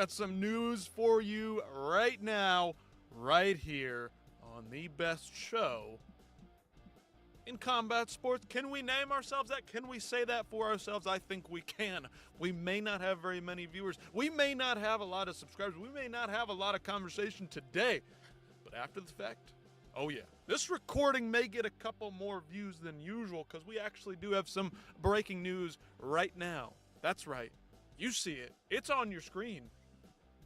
got some news for you right now, right here on the best show in combat sports. Can we name ourselves that? Can we say that for ourselves? I think we can. We may not have very many viewers. We may not have a lot of subscribers. We may not have a lot of conversation today. But after the fact, oh yeah, this recording may get a couple more views than usual because we actually do have some breaking news right now. That's right. You see it. It's on your screen.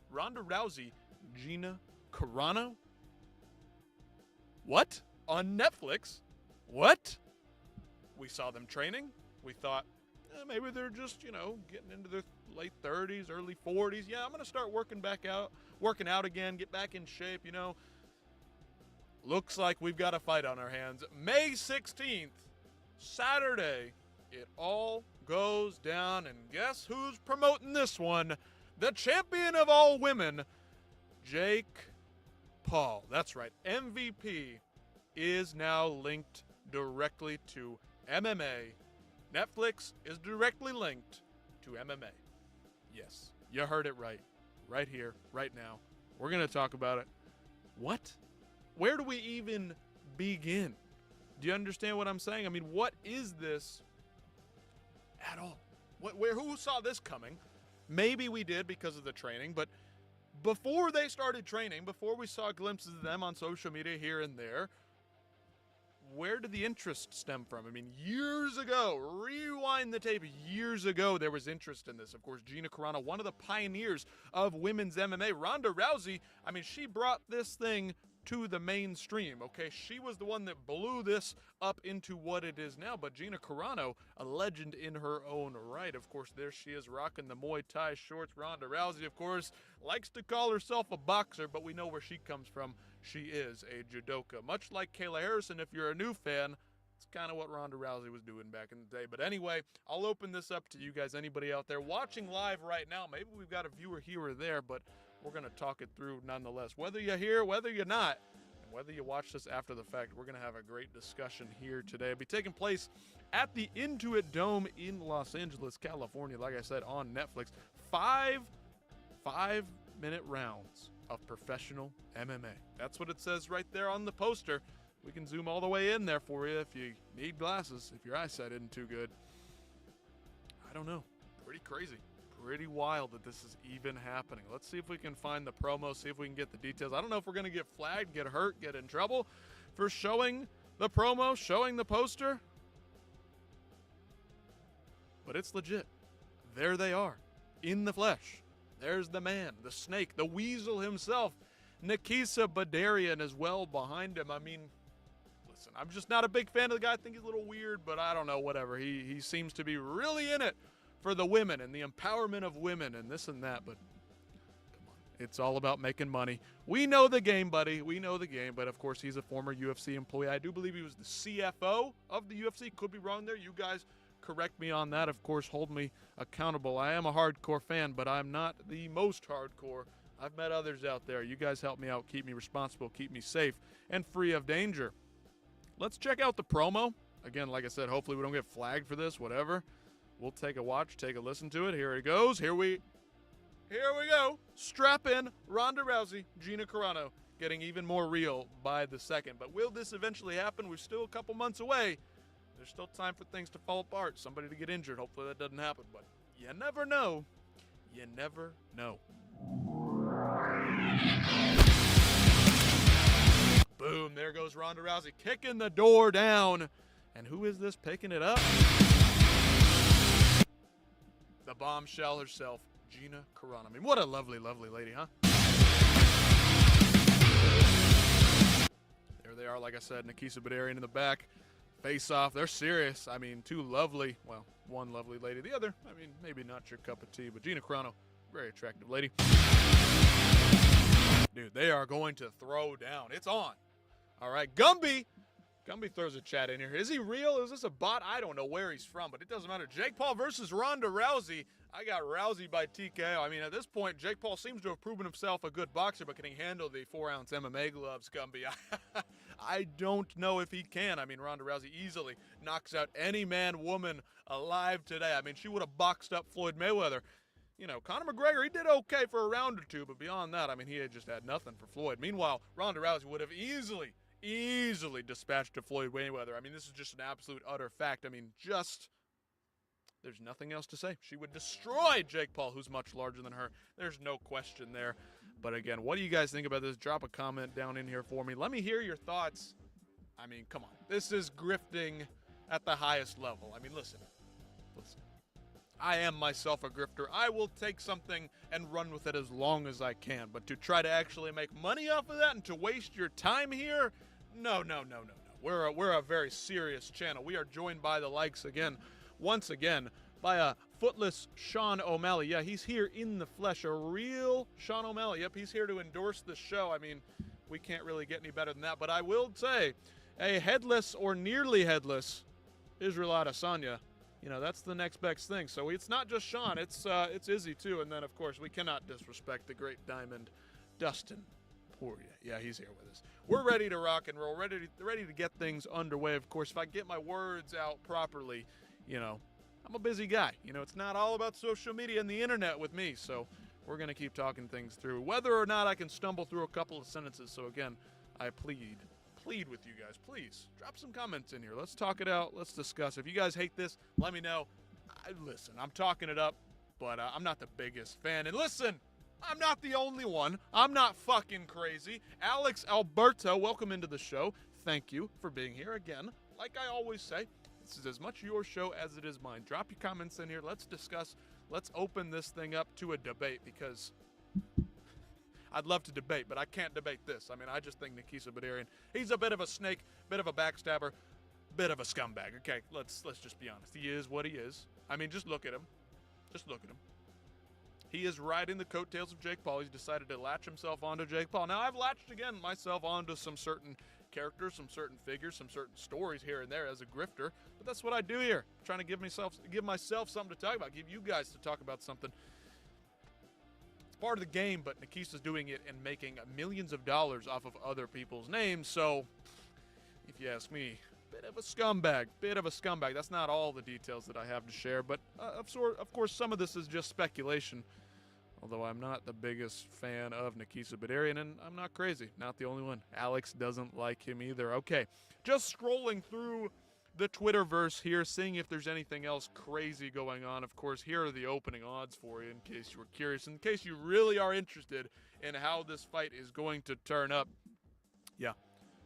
Ronda Rousey, Gina Carano? What? On Netflix? What? We saw them training. We thought, maybe they're just, getting into their late 30s, early 40s. Yeah, I'm going to start working out again, get back in shape, Looks like we've got a fight on our hands. May 16th, Saturday, it all goes down. And guess who's promoting this one? The champion of all women, Jake Paul. That's right. MVP is now linked directly to MMA. Netflix is directly linked to MMA. Yes, you heard it right. Right here, right now. We're going to talk about it. What? Where do we even begin? Do you understand what I'm saying? I mean, what is this at all? Who saw this coming? Maybe we did because of the training, but before they started training, before we saw glimpses of them on social media here and there, where did the interest stem from? I mean, years ago, rewind the tape, years ago, there was interest in this. Of course, Gina Carano, one of the pioneers of women's MMA. Ronda Rousey, I mean, she brought this thing to the mainstream, okay? She was the one that blew this up into what it is now, but Gina Carano, a legend in her own right. Of course, there she is rocking the Muay Thai shorts. Ronda Rousey, of course, likes to call herself a boxer, but we know where she comes from. She is a judoka. Much like Kayla Harrison, if you're a new fan, it's kind of what Ronda Rousey was doing back in the day. But anyway, I'll open this up to you guys, anybody out there watching live right now. Maybe we've got a viewer here or there, but we're going to talk it through nonetheless. Whether you're here, whether you're not, and whether you watch this after the fact, we're going to have a great discussion here today. It'll be taking place at the Intuit Dome in Los Angeles, California. Like I said, on Netflix. Five-minute rounds of professional MMA. That's what it says right there on the poster. We can zoom all the way in there for you if you need glasses, if your eyesight isn't too good. I don't know. Pretty crazy. Pretty wild that this is even happening. Let's see if we can find the promo, see if we can get the details. I don't know if we're going to get flagged, get hurt, get in trouble for showing the promo, showing the poster. But it's legit. There they are, in the flesh. There's the man, the snake, the weasel himself, Nikisa Badarian as well behind him. I mean, listen, I'm just not a big fan of the guy. I think he's a little weird, but I don't know, whatever. He seems to be really in it for the women and the empowerment of women and this and that, but come on. It's all about making money. We know the game, buddy. We know the game, but of course he's a former UFC employee. I do believe he was the CFO of the UFC. Could be wrong there. You guys correct me on that. Of course, hold me accountable. I am a hardcore fan, but I'm not the most hardcore. I've met others out there. You guys help me out, keep me responsible, keep me safe and free of danger. Let's check out the promo. Again, like I said, hopefully we don't get flagged for this, whatever. We'll take a watch, take a listen to it. Here it goes. Here we go. Strap in. Ronda Rousey, Gina Carano, getting even more real by the second. But will this eventually happen? We're still a couple months away. There's still time for things to fall apart, somebody to get injured. Hopefully that doesn't happen, but you never know. You never know. Boom, there goes Ronda Rousey kicking the door down. And who is this picking it up? The bombshell herself, Gina Carano. I mean, what a lovely, lovely lady, huh? There they are, like I said, Nikisa Badarian in the back. Face off. They're serious. I mean, two lovely, well, one lovely lady. The other, I mean, maybe not your cup of tea, but Gina Carano, very attractive lady. Dude, they are going to throw down. It's on. All right, Gumby throws a chat in here. Is he real? Is this a bot? I don't know where he's from, but it doesn't matter. Jake Paul versus Ronda Rousey. I got Rousey by TKO. I mean, at this point, Jake Paul seems to have proven himself a good boxer, but can he handle the 4-ounce MMA gloves, Gumby? I don't know if he can. I mean, Ronda Rousey easily knocks out any man, woman alive today. I mean, she would have boxed up Floyd Mayweather. Conor McGregor, he did okay for a round or two, but beyond that, I mean, he had just had nothing for Floyd. Meanwhile, Ronda Rousey would have easily dispatched to Floyd Mayweather. I mean, this is just an absolute utter fact. I mean, there's nothing else to say. She would destroy Jake Paul, who's much larger than her. There's no question there. But again, what do you guys think about this? Drop a comment down in here for me. Let me hear your thoughts. I mean, come on. This is grifting at the highest level. I mean, listen. I am myself a grifter. I will take something and run with it as long as I can. But to try to actually make money off of that and to waste your time here, no. We're a very serious channel. We are joined by the likes once again, by a footless Sean O'Malley. Yeah, he's here in the flesh, a real Sean O'Malley. Yep, he's here to endorse the show. I mean, we can't really get any better than that. But I will say, a headless or nearly headless Israel Adesanya, that's the next best thing. So it's not just Sean, it's Izzy too. And then, of course, we cannot disrespect the great diamond, Dustin Poirier. Yeah, he's here with us. We're ready to rock and roll, ready to get things underway. Of course, if I get my words out properly, I'm a busy guy. It's not all about social media and the internet with me. So we're going to keep talking things through, whether or not I can stumble through a couple of sentences. So again, I plead with you guys, please drop some comments in here. Let's talk it out. Let's discuss. If you guys hate this, let me know. Listen, I'm talking it up, but I'm not the biggest fan. And listen, I'm not the only one. I'm not fucking crazy. Alex Alberto, welcome into the show. Thank you for being here again. Like I always say, this is as much your show as it is mine. Drop your comments in here. Let's discuss. Let's open this thing up to a debate, because I'd love to debate, but I can't debate this. I mean, I just think Nikisa Badarian, he's a bit of a snake, bit of a backstabber, bit of a scumbag. Okay, let's just be honest. He is what he is. I mean, just look at him. He is riding the coattails of Jake Paul. He's decided to latch himself onto Jake Paul. Now, I've latched, myself onto some certain characters, some certain figures, some certain stories here and there as a grifter, but that's what I do here. I'm trying to give myself something to talk about, give you guys to talk about something. Part of the game, but Nikisa's doing it and making millions of dollars off of other people's names. So, if you ask me, bit of a scumbag. That's not all the details that I have to share, but of course, some of this is just speculation. Although I'm not the biggest fan of Nikisa Badarian, and I'm not crazy. Not the only one. Alex doesn't like him either. Okay, just scrolling through the Twitterverse here, seeing if there's anything else crazy going on. Of course, here are the opening odds for you in case you were curious, in case you really are interested in how this fight is going to turn up. Yeah,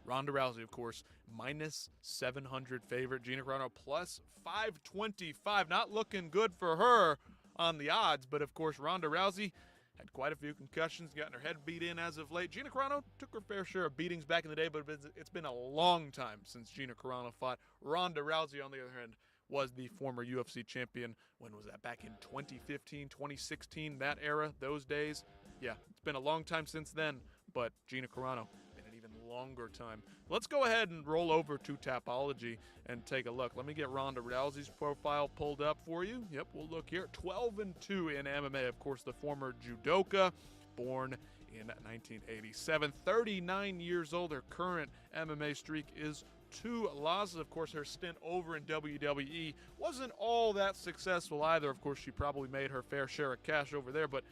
Ronda Rousey, of course, minus 700 favorite. Gina Carano plus 525. Not looking good for her on the odds, but of course, Ronda Rousey had quite a few concussions, gotten her head beat in as of late. Gina Carano took her fair share of beatings back in the day, but it's been a long time since Gina Carano fought. Ronda Rousey, on the other hand, was the former UFC champion. When was that? Back in 2015, 2016, that era, those days. Yeah, it's been a long time since then, but Gina Carano, been an even longer time. Let's go ahead and roll over to Tapology and take a look. Let me get Ronda Rousey's profile pulled up for you. Yep, we'll look here. 12-2 in MMA. Of course, the former judoka, born in 1987. 39 years old. Her current MMA streak is 2 losses. Of course, her stint over in WWE wasn't all that successful either. Of course, she probably made her fair share of cash over there, but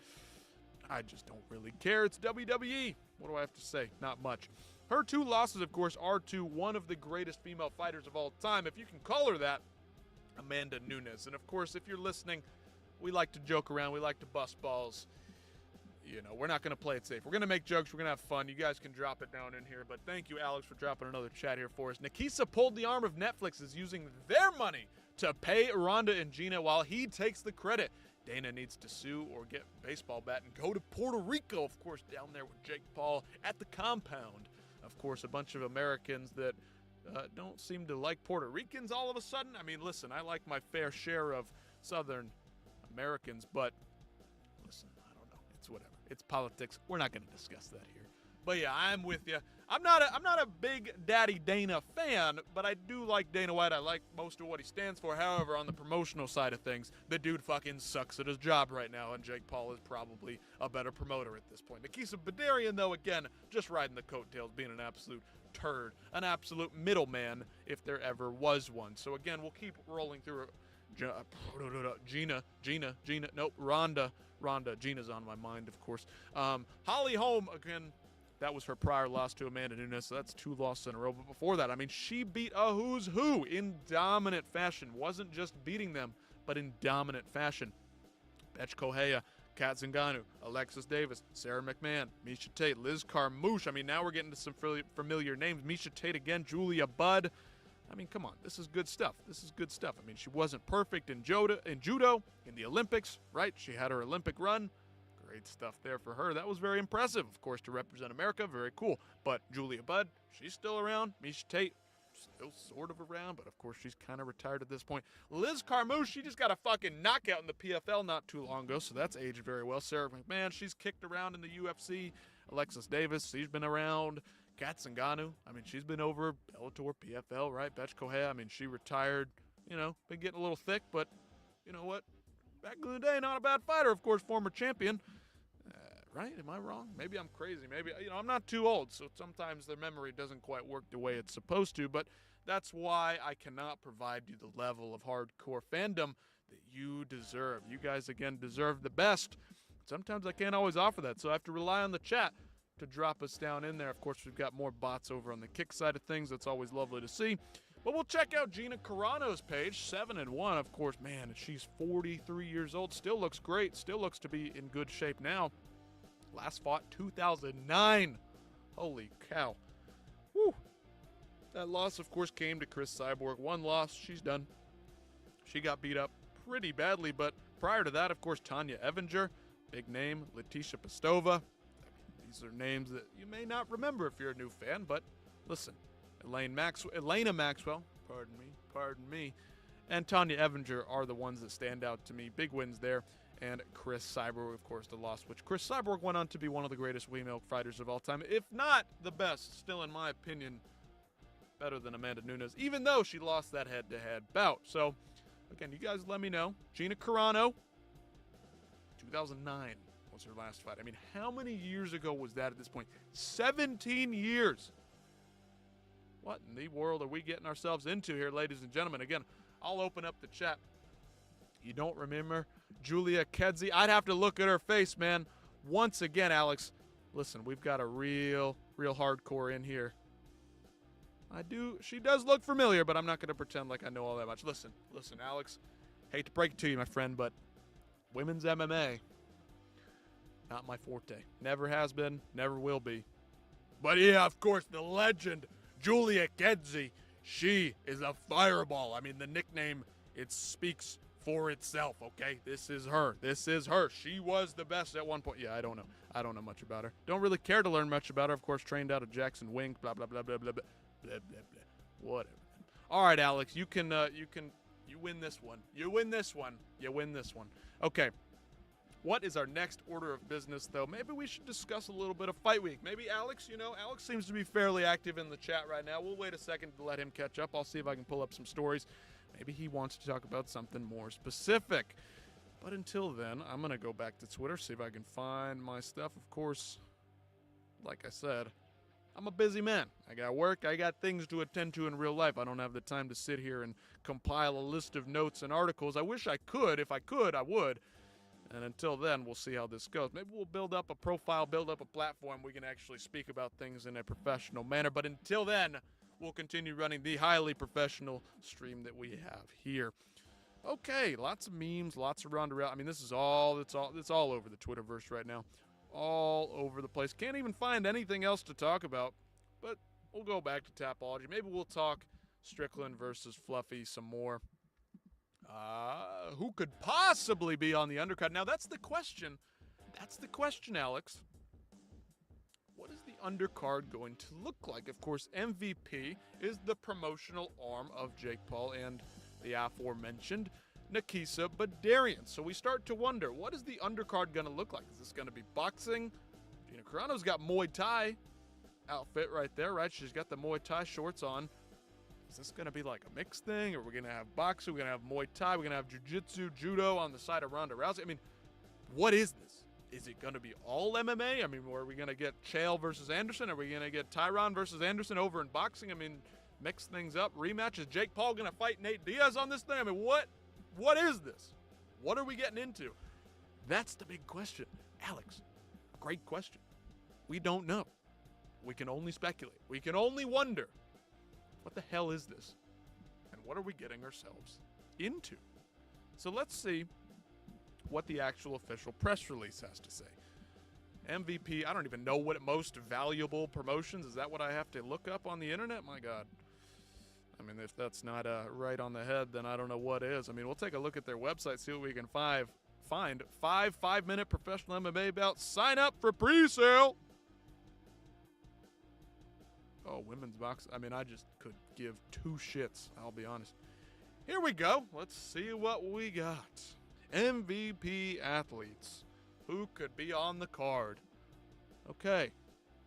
I just don't really care. It's WWE. What do I have to say? Not much. Her 2 losses, of course, are to one of the greatest female fighters of all time, if you can call her that, Amanda Nunes. And, of course, if you're listening, we like to joke around. We like to bust balls. We're not going to play it safe. We're going to make jokes. We're going to have fun. You guys can drop it down in here. But thank you, Alex, for dropping another chat here for us. Nikisa pulled the arm of Netflix, is using their money to pay Ronda and Gina while he takes the credit. Dana needs to sue or get a baseball bat and go to Puerto Rico, of course, down there with Jake Paul at the compound. Of course, a bunch of Americans that don't seem to like Puerto Ricans all of a sudden. I mean, listen, I like my fair share of Southern Americans, but listen, I don't know. It's whatever. It's politics. We're not going to discuss that here. But yeah, I'm with you. I'm not a big Daddy Dana fan, but I do like Dana White. I like most of what he stands for. However, on the promotional side of things, the dude fucking sucks at his job right now, and Jake Paul is probably a better promoter at this point. Nikisa Badarian, though, again, just riding the coattails, being an absolute turd, an absolute middleman, if there ever was one. So again, we'll keep rolling through Nope, Ronda. Gina's on my mind, of course. Holly Holm, again, that was her prior loss to Amanda Nunes, so that's 2 losses in a row. But before that, I mean, she beat a who's who in dominant fashion. Wasn't just beating them, but in dominant fashion. Betch Correia, Kat Zingano, Alexis Davis, Sarah McMahon, Miesha Tate, Liz Carmouche. I mean, now we're getting to some familiar names. Miesha Tate again, Julia Budd. I mean, come on, this is good stuff. I mean, she wasn't perfect in judo, in the Olympics, right? She had her Olympic run. Great stuff there for her. That was very impressive, of course, to represent America. Very cool. But Julia Budd, she's still around. Miesha Tate, still sort of around, but of course she's kind of retired at this point. Liz Carmouche, she just got a fucking knockout in the PFL not too long ago, so that's aged very well. Sarah McMahon, she's kicked around in the UFC. Alexis Davis, she's been around. Kat Zingano, I mean, she's been over Bellator, PFL, right? Betch Correia, I mean, she retired, been getting a little thick, but you know what? Back in the day, not a bad fighter, of course, former champion. Right? Am I wrong? Maybe I'm crazy. Maybe, I'm not too old, so sometimes the memory doesn't quite work the way it's supposed to, but that's why I cannot provide you the level of hardcore fandom that you deserve. You guys, again, deserve the best. Sometimes I can't always offer that, so I have to rely on the chat to drop us down in there. Of course, we've got more bots over on the kick side of things. That's always lovely to see. But we'll check out Gina Carano's page, 7-1. Of course, man, she's 43 years old. Still looks great. Still looks to be in good shape now. Last fought 2009. Holy cow. Whew. That loss, of course, came to Chris Cyborg. 1 loss. She's done. She got beat up pretty badly. But prior to that, of course, Tanya Evinger. Big name. Leticia Pestova. These are names that you may not remember if you're a new fan. But listen. Elena Maxwell. Pardon me. And Tanya Evinger are the ones that stand out to me. Big wins there. And Chris Cyborg, of course, the loss, which Chris Cyborg went on to be one of the greatest female fighters of all time, if not the best, still in my opinion, better than Amanda Nunes, even though she lost that head-to-head bout. So, again, you guys let me know. Gina Carano, 2009 was her last fight. I mean, how many years ago was that at this point? 17 years. What in the world are we getting ourselves into here, ladies and gentlemen? Again, I'll open up the chat. You don't remember Julia Kedzie? I'd have to look at her face, man. Once again, Alex, listen, we've got a real hardcore in here. She does look familiar, but I'm not going to pretend like I know all that much. Listen, Alex, hate to break it to you, my friend, but women's MMA, not my forte. Never has been, never will be. But yeah, of course, the legend, Julia Kedzie, she is a fireball. I mean, the nickname, it speaks for itself, okay? This is her. She was the best at one point. Yeah, I don't know much about her. Don't really care to learn much about her. Of course, trained out of Jackson Wink, blah, blah, blah, blah, blah, blah, blah, blah, blah. Whatever. All right, Alex, you win this one. You win this one. Okay. What is our next order of business, though? Maybe we should discuss a little bit of Fight Week. Maybe Alex, Alex seems to be fairly active in the chat right now. We'll wait a second to let him catch up. I'll see if I can pull up some stories. Maybe he wants to talk about something more specific. But until then, I'm going to go back to Twitter, see if I can find my stuff. Of course, like I said, I'm a busy man. I got work. I got things to attend to in real life. I don't have the time to sit here and compile a list of notes and articles. I wish I could. If I could, I would. And until then, we'll see how this goes. Maybe we'll build up a profile, build up a platform. We can actually speak about things in a professional manner. But until then, we'll continue running the highly professional stream that we have here. Okay, lots of memes, lots of Ronda Rousey. I mean, this is it's all over the Twitterverse right now. All over the place. Can't even find anything else to talk about. But we'll go back to Tapology. Maybe we'll talk Strickland versus Fluffy some more. Who could possibly be on the undercard? Now, that's the question. Alex. What is the undercard going to look like? Of course, MVP is the promotional arm of Jake Paul and the aforementioned Nakisa Badarian. So we start to wonder, what is the undercard going to look like? Is this going to be boxing? Gina Carano's got Muay Thai outfit right there, right? She's got the Muay Thai shorts on. Is this going to be like a mixed thing? Or we're going to have boxing? We're going to have Muay Thai? We're going to have Jiu-Jitsu, Judo on the side of Ronda Rousey? I mean, what is this? Is it going to be all MMA? I mean, are we going to get Chael versus Anderson? Are we going to get Tyron versus Anderson over in boxing? I mean, mix things up, rematch. Is Jake Paul going to fight Nate Diaz on this thing? I mean, What is this? What are we getting into? That's the big question. Alex, great question. We don't know. We can only speculate. We can only wonder. What the hell is this? And what are we getting ourselves into? So let's see what the actual official press release has to say. MVP, I don't even know what most valuable promotions. Is that what I have to look up on the internet? My God. I mean, if that's not right on the head, then I don't know what is. I mean, we'll take a look at their website, see what we can find. 5 5-minute professional MMA bouts. Sign up for pre-sale. Oh, women's box. I mean, I just could give two shits, I'll be honest. Here we go. Let's see what we got. MVP athletes. Who could be on the card? Okay.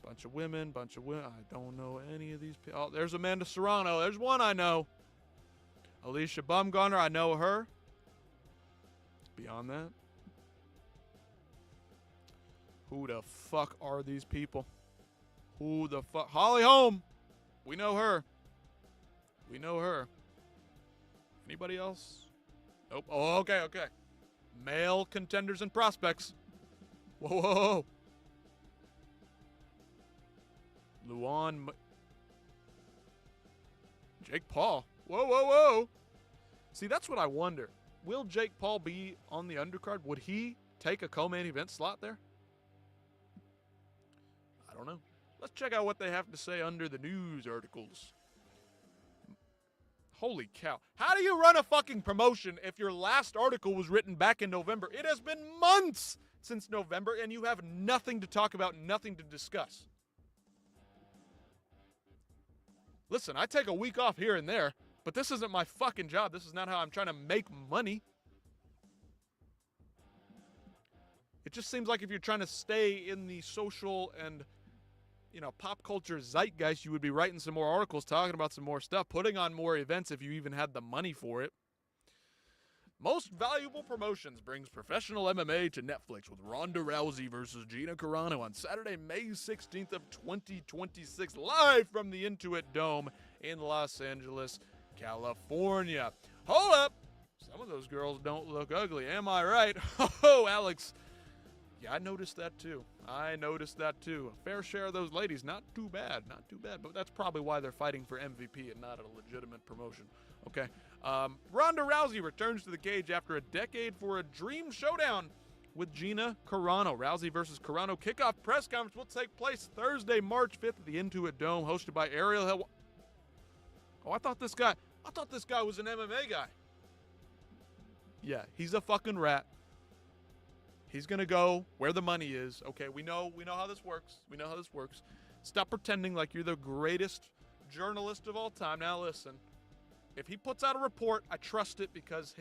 Bunch of women. I don't know any of these people. Oh, there's Amanda Serrano. There's one I know. Alicia Bumgarner. I know her. Beyond that. Who the fuck are these people? Who the fuck? Holly Holm. We know her. Anybody else? Nope. Oh, okay. Male contenders and prospects. Whoa. Luan. Jake Paul. Whoa. See, that's what I wonder. Will Jake Paul be on the undercard? Would he take a co-main event slot there? I don't know. Let's check out what they have to say under the news articles. Holy cow. How do you run a fucking promotion if your last article was written back in November? It has been months since November, and you have nothing to talk about, nothing to discuss. Listen, I take a week off here and there, but this isn't my fucking job. This is not how I'm trying to make money. It just seems like if you're trying to stay in the social and, pop culture zeitgeist, you would be writing some more articles, talking about some more stuff, putting on more events if you even had the money for it. Most Valuable Promotions brings professional MMA to Netflix with Ronda Rousey versus Gina Carano on Saturday, May 16th of 2026, live from the Intuit Dome in Los Angeles, California. Hold up. Some of those girls don't look ugly. Am I right? Oh, Alex. Yeah, I noticed that too. A fair share of those ladies, not too bad. But that's probably why they're fighting for MVP and not a legitimate promotion. Okay. Ronda Rousey returns to the cage after a decade for a dream showdown with Gina Carano. Rousey versus Carano kickoff press conference will take place Thursday, March 5th at the Intuit Dome, hosted by Ariel Hill. Oh, I thought this guy was an MMA guy. Yeah, he's a fucking rat. He's going to go where the money is. Okay, we know how this works. Stop pretending like you're the greatest journalist of all time. Now listen, if he puts out a report, I trust it because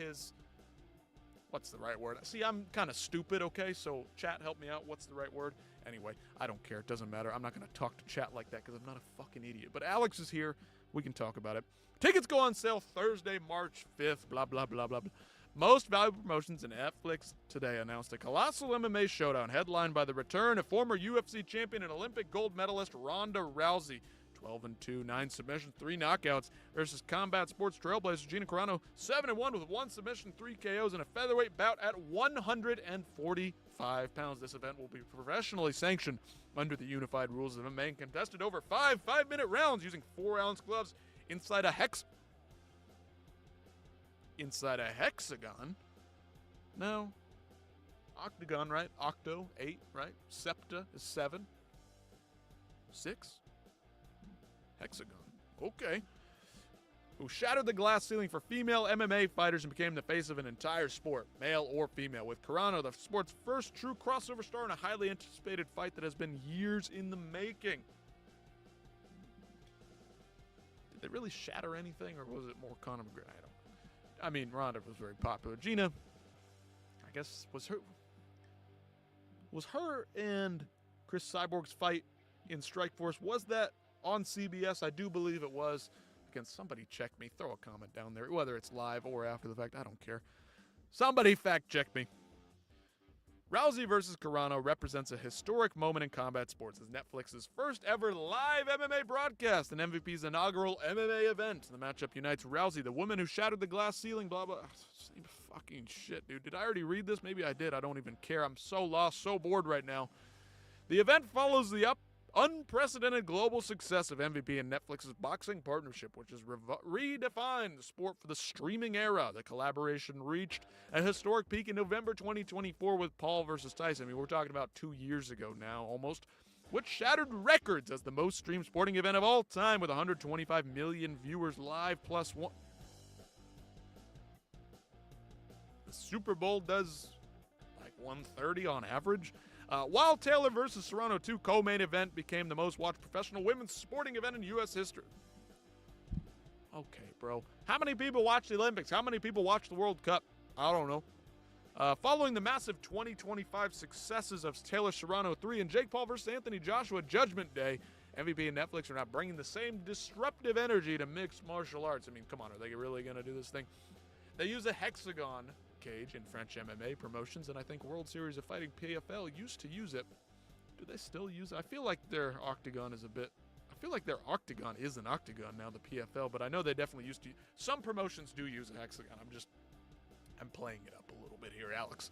what's the right word? See, I'm kind of stupid, okay? So chat, help me out. What's the right word? Anyway, I don't care. It doesn't matter. I'm not going to talk to chat like that because I'm not a fucking idiot. But Alex is here. We can talk about it. Tickets go on sale Thursday, March 5th, blah, blah, blah, blah, blah. Most Valuable Promotions and Netflix today announced a colossal MMA showdown headlined by the return of former UFC champion and Olympic gold medalist Ronda Rousey. 12-2, 9 submissions, 3 knockouts versus combat sports trailblazer Gina Carano, 7-1 with 1 submission, 3 KOs, and a featherweight bout at 145 pounds. This event will be professionally sanctioned under the unified rules of MMA and contested over 5 5-minute rounds using 4-ounce gloves inside a hexagon. No. Octagon, right? Octo, 8, right? Septa is 7. 6. Hexagon. Okay. Who shattered the glass ceiling for female MMA fighters and became the face of an entire sport, male or female, with Carano, the sport's first true crossover star in a highly anticipated fight that has been years in the making. Did they really shatter anything, or was it more Conor McGregor? I mean, Ronda was very popular. Gina, I guess, was her and Chris Cyborg's fight in Strikeforce, was that on CBS? I do believe it was. Again, somebody check me. Throw a comment down there, whether it's live or after the fact. I don't care. Somebody fact check me. Rousey versus Carano represents a historic moment in combat sports as Netflix's first ever live MMA broadcast and MVP's inaugural MMA event. The matchup unites Rousey, the woman who shattered the glass ceiling, blah, blah. Same fucking shit, dude. Did I already read this? Maybe I did. I don't even care. I'm so lost, so bored right now. The event follows the unprecedented global success of MVP and Netflix's boxing partnership, which has redefined the sport for the streaming era. The collaboration reached a historic peak in November 2024 with Paul versus Tyson. I mean, we're talking about 2 years ago now, almost, which shattered records as the most streamed sporting event of all time with 125 million viewers live plus one. The Super Bowl does like 130 on average. While Taylor versus Serrano 2 co-main event became the most watched professional women's sporting event in U.S. history. Okay, bro. How many people watch the Olympics? How many people watch the World Cup? I don't know. Following the massive 2025 successes of Taylor Serrano 3 and Jake Paul versus Anthony Joshua Judgment Day, MVP and Netflix are not bringing the same disruptive energy to mixed martial arts. I mean, come on, are they really going to do this thing? They use a hexagon cage in French MMA promotions, and I think World Series of Fighting PFL used to use it. Do they still use it? I feel like their octagon is an octagon now, the PFL, but I know they definitely used to. Some promotions do use a hexagon. I'm playing it up a little bit here, Alex.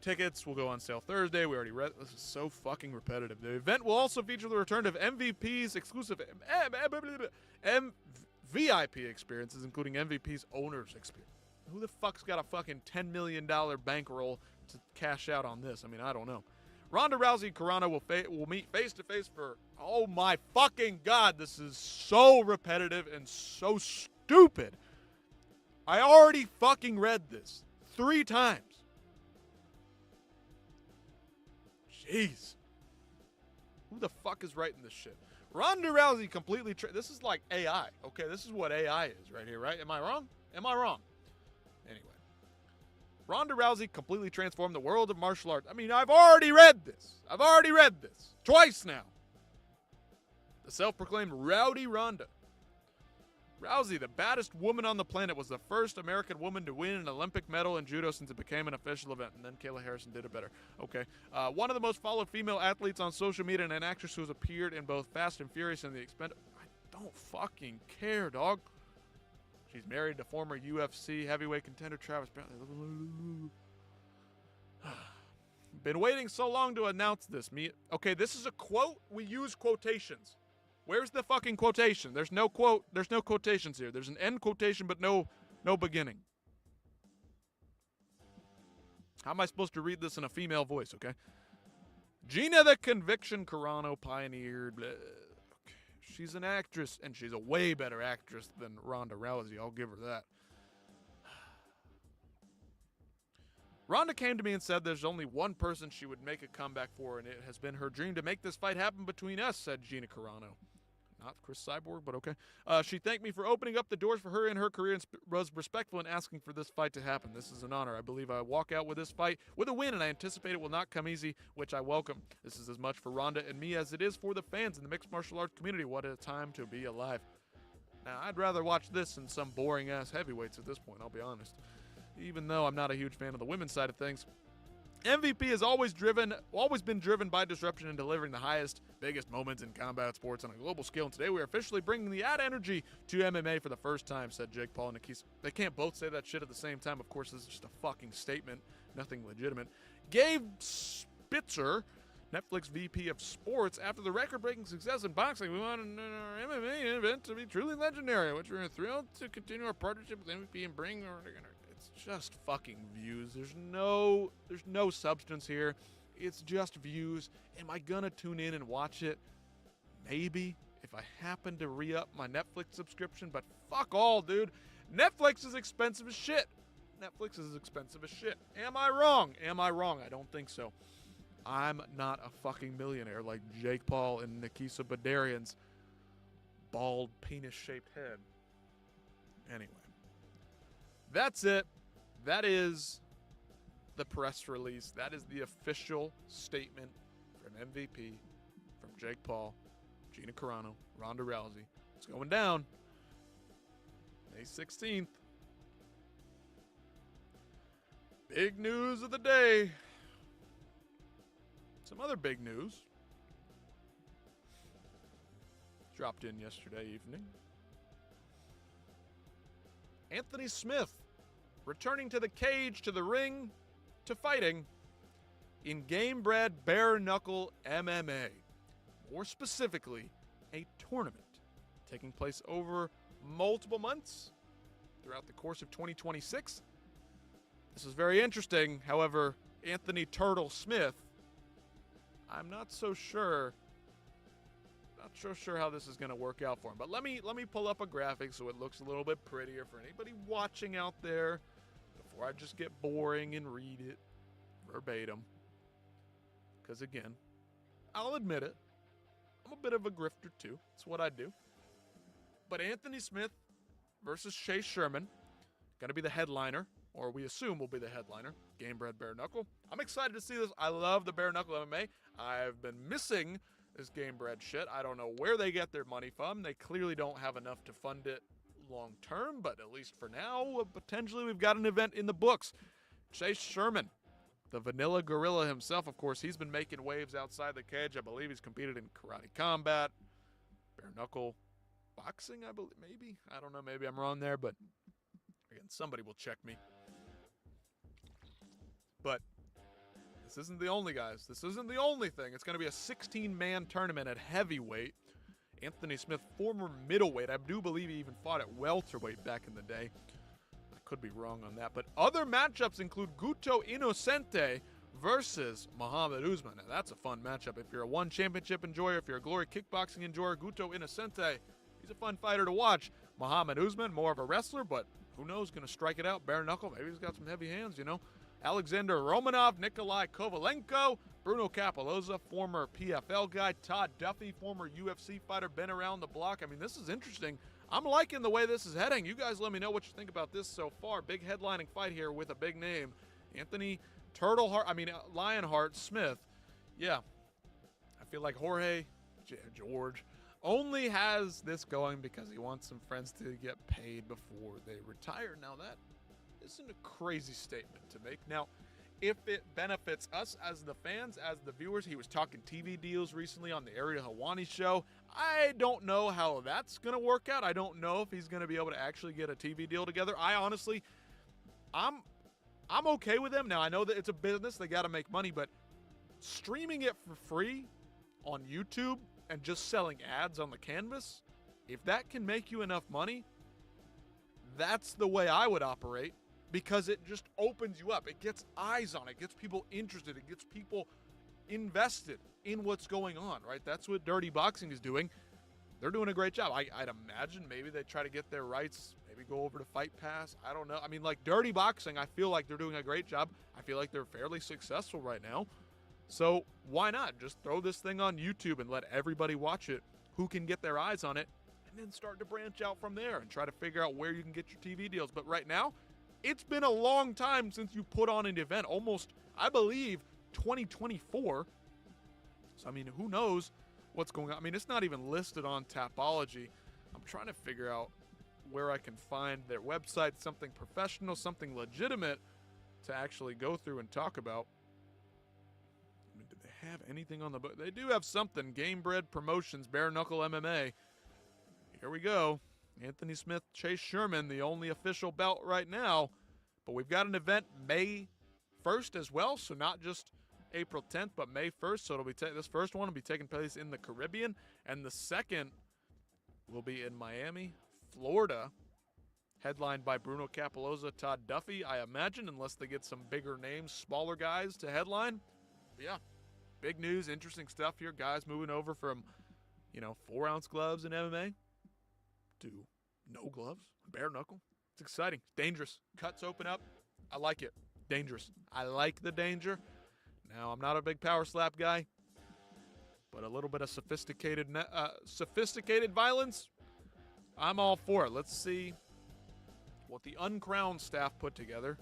Tickets will go on sale Thursday. We already read. This is so fucking repetitive. The event will also feature the return of MVP's exclusive VIP experiences, including MVP's owner's experience. Who the fuck's got a fucking $10 million bankroll to cash out on this? I mean, I don't know. Ronda Rousey and Carano will meet face-to-face for, oh my fucking God, this is so repetitive and so stupid. I already fucking read this 3 times. Jeez. Who the fuck is writing this shit? Ronda Rousey completely, this is like AI, okay? This is what AI is right here, right? Am I wrong? Am I wrong? Anyway, Ronda Rousey completely transformed the world of martial arts. I mean, I've already read this. Twice now. The self-proclaimed Rowdy Ronda. Rousey, the baddest woman on the planet, was the first American woman to win an Olympic medal in judo since it became an official event. And then Kayla Harrison did it better. Okay. One of the most followed female athletes on social media and an actress who has appeared in both Fast and Furious and The Expendable. I don't fucking care, dog. She's married to former UFC heavyweight contender Travis Brown. Been waiting so long to announce this. Okay, this is a quote. We use quotations. Where's the fucking quotation? There's no quote. There's no quotations here. There's an end quotation, but no beginning. How am I supposed to read this in a female voice, okay? Gina the Conviction Carano pioneered. Blah. She's an actress, and she's a way better actress than Ronda Rousey. I'll give her that. Ronda came to me and said there's only one person she would make a comeback for, and it has been her dream to make this fight happen between us, said Gina Carano. Not Chris Cyborg, but okay. She thanked me for opening up the doors for her in her career and was respectful in asking for this fight to happen. This is an honor. I believe I walk out with this fight with a win, and I anticipate it will not come easy, which I welcome. This is as much for Ronda and me as it is for the fans in the mixed martial arts community. What a time to be alive. Now, I'd rather watch this than some boring-ass heavyweights at this point, I'll be honest. Even though I'm not a huge fan of the women's side of things. MVP has always been driven by disruption and delivering the highest, biggest moments in combat sports on a global scale. And today we are officially bringing the added energy to MMA for the first time, said Jake Paul and Nikisa. They can't both say that shit at the same time. Of course, this is just a fucking statement. Nothing legitimate. Gabe Spitzer, Netflix VP of Sports, after the record-breaking success in boxing, we want our MMA event to be truly legendary, which we're thrilled to continue our partnership with MVP and bring our... It's just fucking views. There's no substance here. It's just views. Am I gonna tune in and watch it? Maybe, if I happen to re-up my Netflix subscription, but fuck all, dude. Netflix is expensive as shit. Am I wrong? I don't think so. I'm not a fucking millionaire like Jake Paul and Nikisa Badarian's bald penis-shaped head. Anyway. That's it. That is the press release. That is the official statement from MVP, from Jake Paul, Gina Carano, Ronda Rousey. It's going down May 16th. Big news of the day. Some other big news dropped in yesterday evening. Anthony Smith returning to the cage, to the ring, to fighting in game-bred bare-knuckle MMA. More specifically, a tournament taking place over multiple months throughout the course of 2026. This is very interesting. However, Anthony Turtle Smith, I'm not so sure how this is going to work out for him. But let me pull up a graphic so it looks a little bit prettier for anybody watching out there before I just get boring and read it verbatim. Because again, I'll admit it, I'm a bit of a grifter too. It's what I do. But Anthony Smith versus Chase Sherman, going to be the headliner, or we assume will be the headliner, game-bred bare knuckle. I'm excited to see this. I love the bare knuckle MMA. I've been missing this game-bred shit. I don't know where they get their money from. They clearly don't have enough to fund it long-term, but at least for now, potentially we've got an event in the books. Chase Sherman, the vanilla gorilla himself, of course, he's been making waves outside the cage. I believe he's competed in karate combat, bare knuckle boxing, I believe, maybe. I don't know, maybe I'm wrong there, but again, somebody will check me. But this isn't the only, guys. This isn't the only thing. It's going to be a 16-man tournament at heavyweight. Anthony Smith, former middleweight. I do believe he even fought at welterweight back in the day. I could be wrong on that. But other matchups include Guto Innocente versus Muhammad Usman. Now, that's a fun matchup. If you're a one championship enjoyer, if you're a Glory kickboxing enjoyer, Guto Innocente, he's a fun fighter to watch. Muhammad Usman, more of a wrestler, but who knows, going to strike it out, bare knuckle. Maybe he's got some heavy hands, you know. Alexander Romanov, Nikolai Kovalenko, Bruno Capoloza, former PFL guy, Todd Duffy, former UFC fighter, been around the block. I mean, this is interesting. I'm liking the way this is heading. You guys let me know what you think about this so far. Big headlining fight here with a big name. Anthony Lionheart Smith. Yeah, I feel like George only has this going because he wants some friends to get paid before they retire. Now that isn't a crazy statement to make. Now, if it benefits us as the fans, as the viewers, he was talking TV deals recently on the Ariel Helwani show. I don't know how that's going to work out. I don't know if he's going to be able to actually get a TV deal together. I'm okay with him. Now, I know that it's a business. They got to make money, but streaming it for free on YouTube and just selling ads on the canvas, if that can make you enough money, that's the way I would operate. Because it just opens you up. It gets eyes on it. It gets people interested. It gets people invested in what's going on, right? That's what Dirty Boxing is doing. They're doing a great job. I'd imagine maybe they try to get their rights, maybe go over to Fight Pass. I don't know. I mean, like Dirty Boxing, I feel like they're doing a great job. I feel like they're fairly successful right now. So why not just throw this thing on YouTube and let everybody watch it who can get their eyes on it, and then start to branch out from there and try to figure out where you can get your TV deals. But right now, it's been a long time since you put on an event, almost, I believe, 2024. So, I mean, who knows what's going on? I mean, it's not even listed on Tapology. I'm trying to figure out where I can find their website, something professional, something legitimate to actually go through and talk about. I mean, do they have anything on the book? They do have something. Game-bred Promotions, Bare Knuckle MMA. Here we go. Anthony Smith, Chase Sherman, the only official belt right now. But we've got an event May 1st as well, so not just April 10th, but May 1st. So it'll be this first one will be taking place in the Caribbean, and the second will be in Miami, Florida, headlined by Bruno Capoloza, Todd Duffy, I imagine, unless they get some bigger names, smaller guys to headline. But yeah, big news, interesting stuff here. Guys moving over from, 4-ounce gloves in MMA to no gloves, bare knuckle. It's exciting, dangerous. Cuts open up. I like it. Dangerous. I like the danger. Now, I'm not a big power slap guy, but a little bit of sophisticated violence, I'm all for it. Let's see what the Uncrowned staff put together.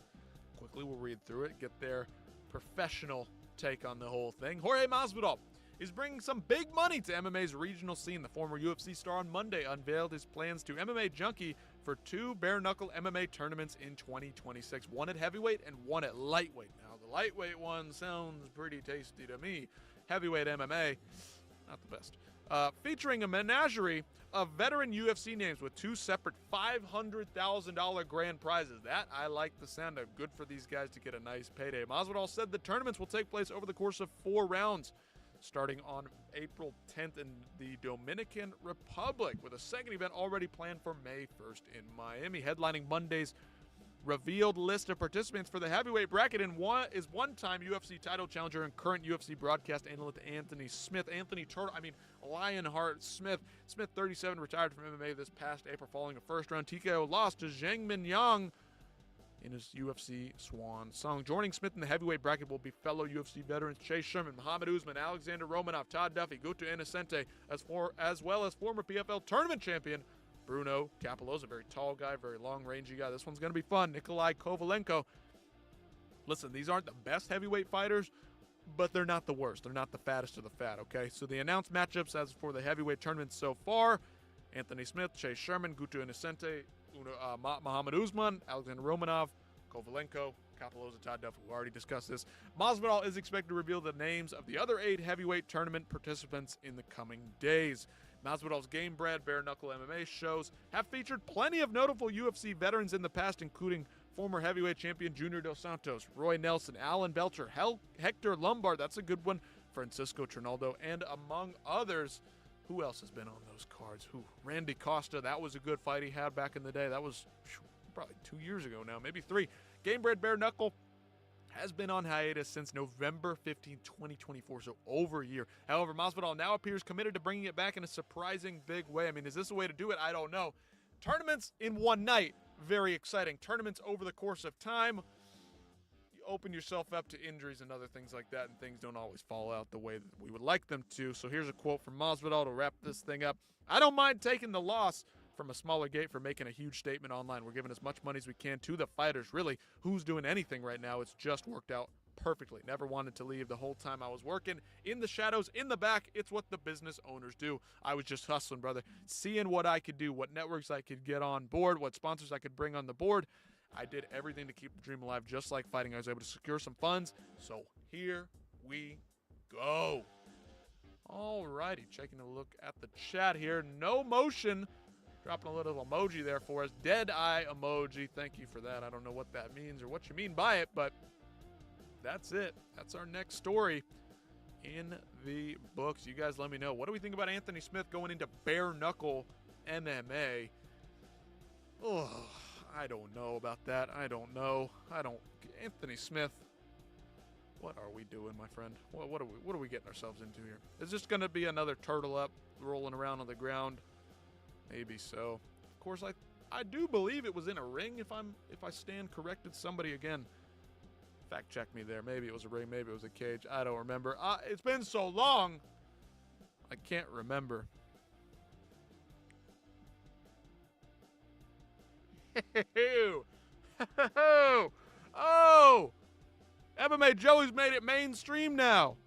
Quickly, we'll read through it, get their professional take on the whole thing. Jorge Masvidal is bringing some big money to MMA's regional scene. The former UFC star on Monday unveiled his plans to MMA Junkie for 2 bare-knuckle MMA tournaments in 2026, one at heavyweight and one at lightweight. Now, the lightweight one sounds pretty tasty to me. heavyweight MMA. Not the best. Featuring a menagerie of veteran UFC names with 2 separate $500,000 grand prizes. That I like the sound of. Good for these guys to get a nice payday. Masvidal said the tournaments will take place over the course of 4 rounds, starting on April 10th in the Dominican Republic, with a second event already planned for May 1st in Miami. Headlining Monday's revealed list of participants for the heavyweight bracket is one-time UFC title challenger and current UFC broadcast analyst Anthony Smith. Lionheart Smith. Smith, 37, retired from MMA this past April following a first-round TKO loss to Zhang Minyang in his UFC swan song. Joining Smith in the heavyweight bracket will be fellow UFC veterans Chase Sherman, Muhammad Usman, Alexander Romanov, Todd Duffy, Guto Innocente, as well as former PFL tournament champion Bruno Capelloza, very tall guy, very long-rangey guy. This one's going to be fun. Nikolai Kovalenko. Listen, these aren't the best heavyweight fighters, but they're not the worst. They're not the fattest of the fat, okay? So the announced matchups as for the heavyweight tournament so far: Anthony Smith, Chase Sherman, Guto Innocente, Muhammad Usman, Alexander Romanov, Kovalenko, Capelloza, Todd Duffy. We already discussed this. Masvidal is expected to reveal the names of the other 8 heavyweight tournament participants in the coming days. Masvidal's game-bred bare-knuckle MMA shows have featured plenty of notable UFC veterans in the past, including former heavyweight champion Junior Dos Santos, Roy Nelson, Alan Belcher, Hector Lombard, that's a good one, Francisco Trinaldo, and among others. Who else has been on those cards? Randy Costa, that was a good fight he had back in the day. That was probably 2 years ago now, maybe 3. Game-bred bare-knuckle has been on hiatus since November 15, 2024, so over a year. However, Masvidal now appears committed to bringing it back in a surprising big way. I mean, is this a way to do it? I don't know. Tournaments in one night, very exciting. Tournaments over the course of time, you open yourself up to injuries and other things like that, and things don't always fall out the way that we would like them to. So here's a quote from Masvidal to wrap this thing up. "I don't mind taking the loss from a smaller gate for making a huge statement online. We're giving as much money as we can to the fighters. Really, who's doing anything right now? It's just worked out perfectly. Never wanted to leave the whole time I was working. In the shadows, in the back, it's what the business owners do. I was just hustling, brother. Seeing what I could do, what networks I could get on board, what sponsors I could bring on the board. I did everything to keep the dream alive, just like fighting. I was able to secure some funds. So here we go." All righty, taking a look at the chat here. No motion. Dropping a little emoji there for us. Dead eye emoji. Thank you for that. I don't know what that means or what you mean by it, but that's it. That's our next story in the books. You guys let me know. What do we think about Anthony Smith going into bare knuckle MMA? Oh, I don't know about that. I don't know. Anthony Smith. What are we doing, my friend? What are we getting ourselves into here? Is this going to be another turtle up rolling around on the ground? Maybe so. Of course, I do believe it was in a ring. If I stand corrected, somebody again fact check me there. Maybe it was a ring. Maybe it was a cage. I don't remember. It's been so long, I can't remember. Oh, MMA Joey's made it mainstream now.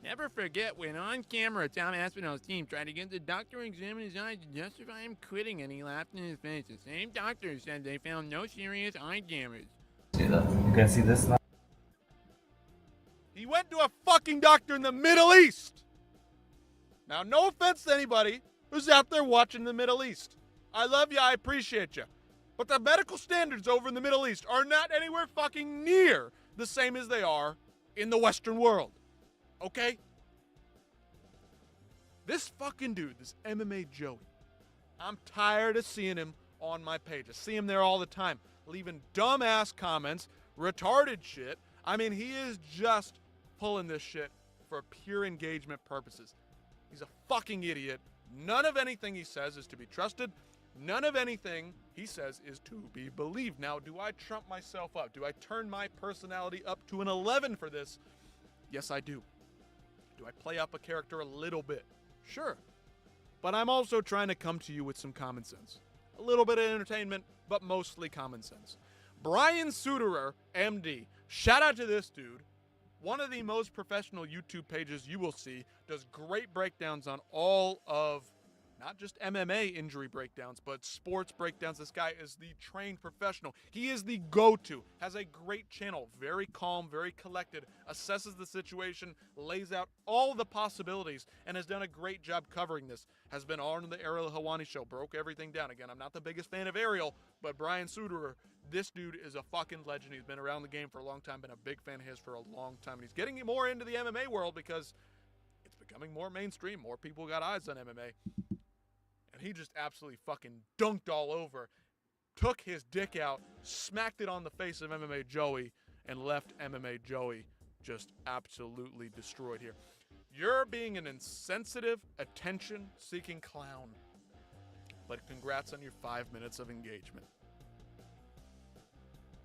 "Never forget when on camera Tom Aspinall's team tried to get the doctor to examine his eyes to justify him quitting, and he laughed in his face. The same doctor said they found no serious eye damage." See that? You can see this now? He went to a fucking doctor in the Middle East. Now, no offense to anybody who's out there watching the Middle East. I love you. I appreciate you. But the medical standards over in the Middle East are not anywhere fucking near the same as they are in the Western world. Okay? This fucking dude, this MMA Joey, I'm tired of seeing him on my page. I see him there all the time, leaving dumbass comments, retarded shit. I mean, he is just pulling this shit for pure engagement purposes. He's a fucking idiot. None of anything he says is to be trusted. None of anything he says is to be believed. Now, do I trump myself up? Do I turn my personality up to an 11 for this? Yes, I do. Do I play up a character a little bit? Sure. But I'm also trying to come to you with some common sense. A little bit of entertainment, but mostly common sense. Brian Suterer, MD. Shout out to this dude. One of the most professional YouTube pages you will see. Does great breakdowns on all of not just MMA injury breakdowns, but sports breakdowns. This guy is the trained professional. He is the go-to, has a great channel, very calm, very collected, assesses the situation, lays out all the possibilities, and has done a great job covering this. Has been on the Ariel Helwani show, broke everything down. Again, I'm not the biggest fan of Ariel, but Brian Suderer, this dude is a fucking legend. He's been around the game for a long time, been a big fan of his for a long time, and he's getting more into the MMA world because it's becoming more mainstream. More people got eyes on MMA. And he just absolutely fucking dunked all over, took his dick out, smacked it on the face of MMA Joey, and left MMA Joey just absolutely destroyed here. You're being an insensitive, attention-seeking clown. But congrats on your 5 minutes of engagement.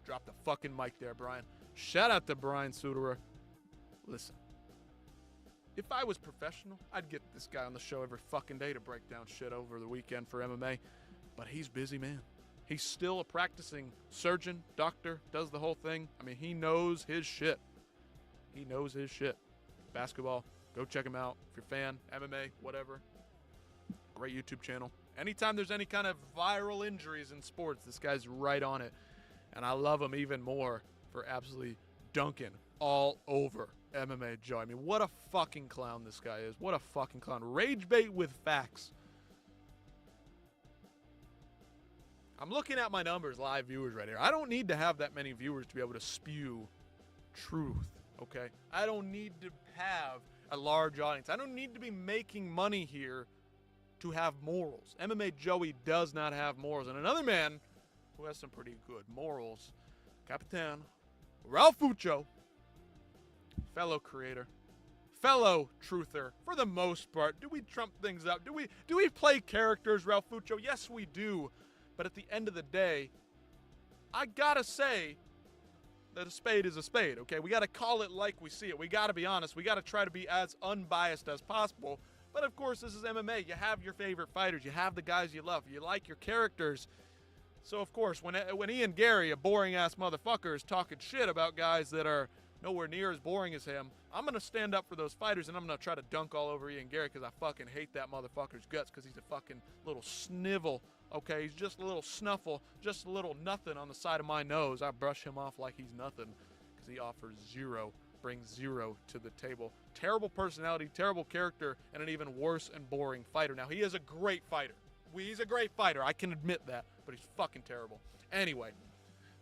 Drop the fucking mic there, Brian. Shout out to Brian Suderer. Listen. If I was professional, I'd get this guy on the show every fucking day to break down shit over the weekend for MMA. But he's busy, man. He's still a practicing surgeon, doctor, does the whole thing. I mean, he knows his shit. He knows his shit. Basketball, go check him out. If you're a fan, MMA, whatever. Great YouTube channel. Anytime there's any kind of viral injuries in sports, this guy's right on it. And I love him even more for absolutely dunking all over MMA Joe. I mean, what a fucking clown this guy is. What a fucking clown. Rage bait with facts. I'm looking at my numbers, live viewers right here. I don't need to have that many viewers to be able to spew truth, okay? I don't need to have a large audience. I don't need to be making money here to have morals. MMA Joey does not have morals. And another man who has some pretty good morals, Capitan Ralph Fuccio, fellow creator, fellow truther, for the most part. Do we trump things up? Do we play characters, Ralph Fuccio? Yes, we do. But at the end of the day, I gotta say that a spade is a spade, okay? We gotta call it like we see it. We gotta be honest. We gotta try to be as unbiased as possible. But of course, this is MMA. You have your favorite fighters. You have the guys you love. You like your characters. So of course, when Ian Gary, a boring-ass motherfucker, is talking shit about guys that are nowhere near as boring as him, I'm going to stand up for those fighters, and I'm going to try to dunk all over Ian Gary because I fucking hate that motherfucker's guts because he's a fucking little snivel, okay? He's just a little snuffle, just a little nothing on the side of my nose. I brush him off like he's nothing because he offers zero, brings zero to the table. Terrible personality, terrible character, and an even worse and boring fighter. Now, he is a great fighter. He's a great fighter. I can admit that, but he's fucking terrible. Anyway,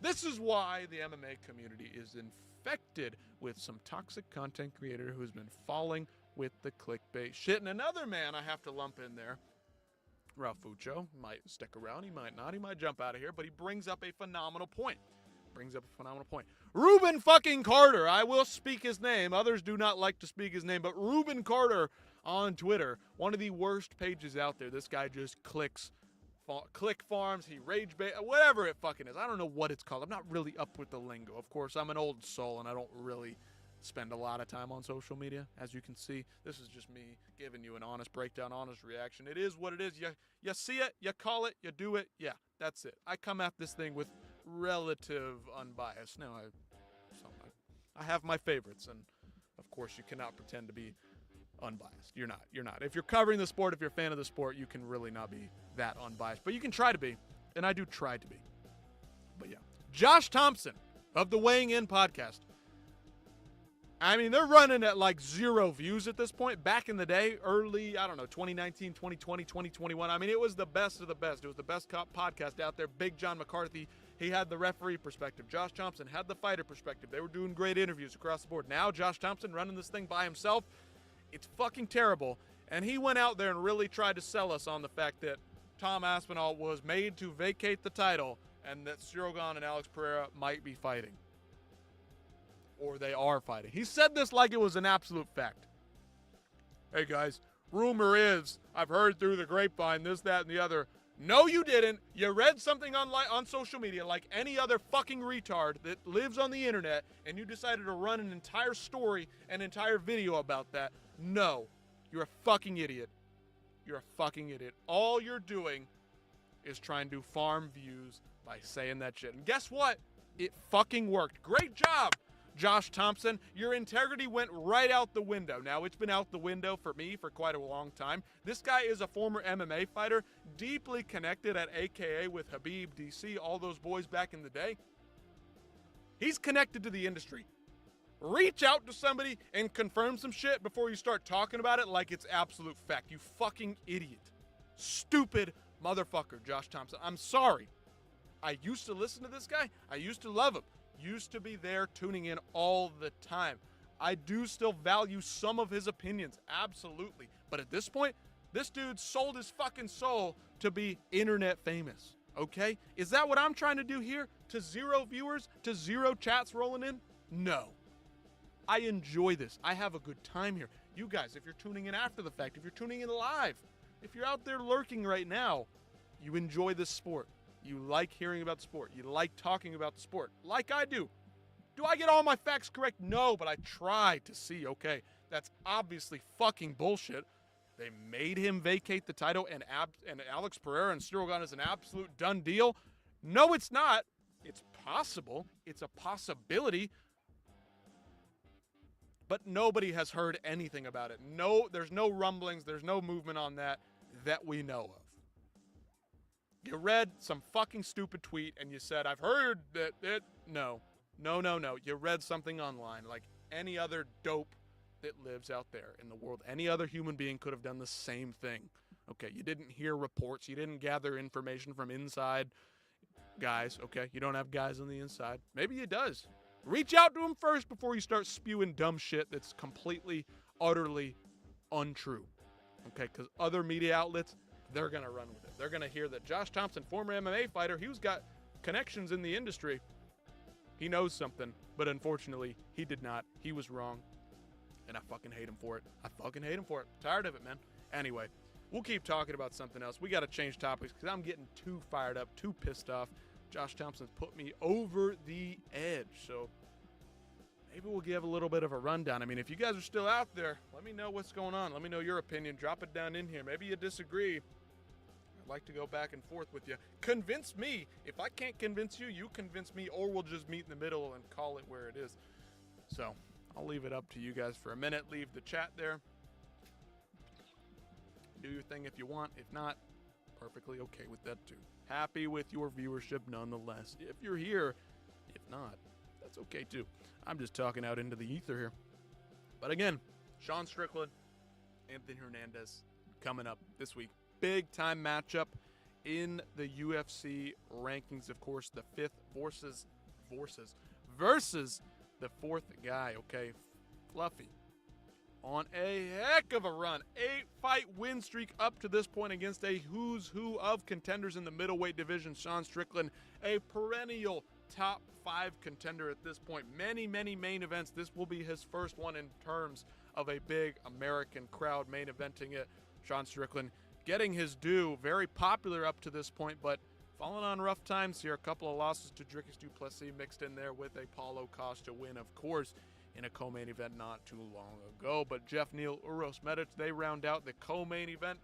this is why the MMA community is infected with some toxic content creator who's been falling with the clickbait shit. And another man I have to lump in there, Ralph Fuccio, might stick around, he might not, he might jump out of here, but he brings up a phenomenal point. Ruben fucking Carter, I will speak his name. Others do not like to speak his name, but Ruben Carter on Twitter, one of the worst pages out there. This guy just click farms, he rage bait, whatever it fucking is. I don't know what it's called. I'm not really up with the lingo. Of course, I'm an old soul and I don't really spend a lot of time on social media. As you can see, this is just me giving you an honest breakdown, honest reaction. It is what it is. You see it, you call it, you do it. Yeah, that's it. I come at this thing with relative unbiased. Now, I have my favorites, and of course, you cannot pretend to be unbiased. You're not. If you're covering the sport, if you're a fan of the sport, you can really not be that unbiased. But you can try to be, and I do try to be. But yeah. Josh Thompson of the Weighing In podcast. I mean, they're running at like 0 views at this point. Back in the day, early, 2019, 2020, 2021. I mean, it was the best of the best. It was the best podcast out there. Big John McCarthy, he had the referee perspective. Josh Thompson had the fighter perspective. They were doing great interviews across the board. Now, Josh Thompson running this thing by himself. It's fucking terrible. And he went out there and really tried to sell us on the fact that Tom Aspinall was made to vacate the title and that Ciryl and Alex Pereira might be fighting. Or they are fighting. He said this like it was an absolute fact. Hey guys, rumor is, I've heard through the grapevine, this, that, and the other. No, you didn't. You read something on social media like any other fucking retard that lives on the internet, and you decided to run an entire story, an entire video about that. No, you're a fucking idiot. You're a fucking idiot. All you're doing is trying to farm views by saying that shit. And guess what? It fucking worked. Great job. Josh Thompson, your integrity went right out the window. Now, it's been out the window for me for quite a long time. This guy is a former MMA fighter, deeply connected at AKA with Habib, DC, all those boys back in the day. He's connected to the industry. Reach out to somebody and confirm some shit before you start talking about it like it's absolute fact. You fucking idiot. Stupid motherfucker, Josh Thompson. I'm sorry. I used to listen to this guy. I used to love him. Used to be there tuning in all the time. I do still value some of his opinions, absolutely. But at this point, this dude sold his fucking soul to be internet famous, okay? Is that what I'm trying to do here? To 0 viewers? To 0 chats rolling in? No. I enjoy this. I have a good time here. You guys, if you're tuning in after the fact, if you're tuning in live, if you're out there lurking right now, you enjoy this sport. You like hearing about the sport. You like talking about the sport, like I do. Do I get all my facts correct? No, but I try to see, okay, that's obviously fucking bullshit. They made him vacate the title, and Alex Pereira and Cyril Gane is an absolute done deal. No, it's not. It's possible. It's a possibility. But nobody has heard anything about it. No, there's no rumblings. There's no movement on that we know of. You read some fucking stupid tweet and you said, I've heard that it. No. You read something online like any other dope that lives out there in the world. Any other human being could have done the same thing. Okay, you didn't hear reports. You didn't gather information from inside guys. Okay, you don't have guys on the inside. Maybe he does. Reach out to him first before you start spewing dumb shit that's completely, utterly untrue. Okay, because other media outlets, they're going to run with it. They're going to hear that Josh Thompson, former MMA fighter, he's got connections in the industry. He knows something, but unfortunately, he did not. He was wrong, and I fucking hate him for it. Tired of it, man. Anyway, we'll keep talking about something else. We got to change topics because I'm getting too fired up, too pissed off. Josh Thompson's put me over the edge, so maybe we'll give a little bit of a rundown. I mean, if you guys are still out there, let me know what's going on. Let me know your opinion. Drop it down in here. Maybe you disagree. I'd like to go back and forth with you. Convince me. If I can't convince you, you convince me, or we'll just meet in the middle and call it where it is. So I'll leave it up to you guys for a minute. Leave the chat there. Do your thing if you want. If not, perfectly okay with that too. Happy with your viewership nonetheless. If you're here, if not, that's okay too. I'm just talking out into the ether here. But again, Sean Strickland, Anthony Hernandez coming up this week. Big time matchup in the UFC rankings. Of course, the fifth versus the fourth guy, okay? Fluffy on a heck of a run. 8-fight win streak up to this point against a who's who of contenders in the middleweight division. Sean Strickland, a perennial top 5 contender at this point. Many main events. This will be his first one in terms of a big American crowd main eventing it. Sean Strickland getting his due. Very popular up to this point, but falling on rough times here. A couple of losses to Dricus du Plessis mixed in there with a Paulo Costa win, of course, in a co-main event not too long ago. But Jeff Neal, Uros Medic, they round out the co-main event.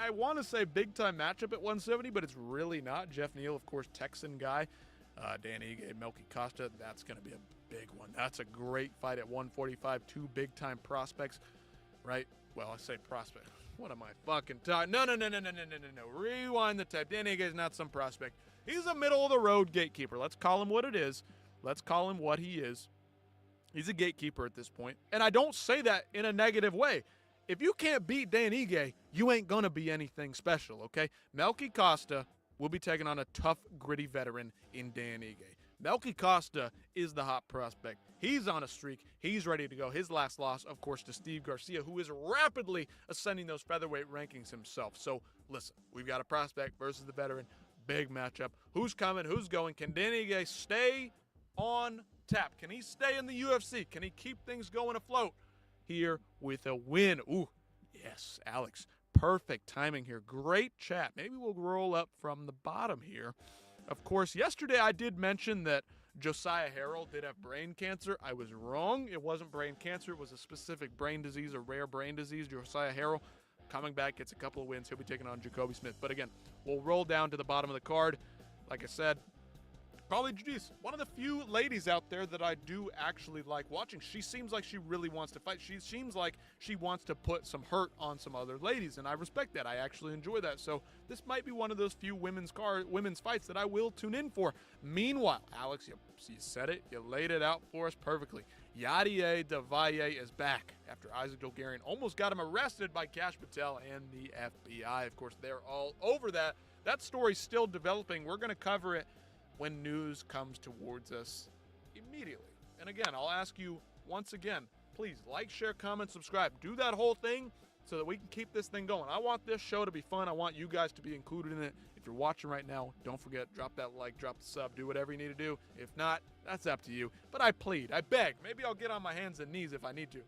I want to say big-time matchup at 170, but it's really not. Jeff Neal, of course, Texan guy. Dan Ige, Melky Costa, that's going to be a big one. That's a great fight at 145. 2 big-time prospects, right? Well, I say prospect. What am I fucking talking? No. Rewind the tape. Dan Ige is not some prospect. He's a middle-of-the-road gatekeeper. Let's call him what it is. Let's call him what he is. He's a gatekeeper at this point. And I don't say that in a negative way. If you can't beat Dan Ige, you ain't going to be anything special, okay? Melky Costa will be taking on a tough, gritty veteran in Dan Ige. Melky Costa is the hot prospect. He's on a streak. He's ready to go. His last loss, of course, to Steve Garcia, who is rapidly ascending those featherweight rankings himself. So, listen, we've got a prospect versus the veteran. Big matchup. Who's coming? Who's going? Can Dan Ige stay on tap? Can he stay in the UFC? Can he keep things going afloat here with a win? Ooh, yes, Alex. Perfect timing here. Great chat. Maybe we'll roll up from the bottom here. Of course, yesterday I did mention that Josiah Harrell did have brain cancer. I was wrong. It wasn't brain cancer. It was a specific brain disease, a rare brain disease. Josiah Harrell coming back, gets a couple of wins. He'll be taking on Jacoby Smith. But again, we'll roll down to the bottom of the card. Like I said, Carly Judice, one of the few ladies out there that I do actually like watching. She seems like she really wants to fight. She seems like she wants to put some hurt on some other ladies, and I respect that. I actually enjoy that. So this might be one of those few women's fights that I will tune in for. Meanwhile, Alex, you said it. You laid it out for us perfectly. Yadier Davaye is back after Isaac Dolgarian almost got him arrested by Kash Patel and the FBI. Of course, they're all over that. That story's still developing. We're going to cover it when news comes towards us immediately. And again, I'll ask you once again, please like, share, comment, subscribe. Do that whole thing so that we can keep this thing going. I want this show to be fun. I want you guys to be included in it. If you're watching right now, don't forget, drop that like, drop the sub, do whatever you need to do. If not, that's up to you. But I plead, I beg. Maybe I'll get on my hands and knees if I need to.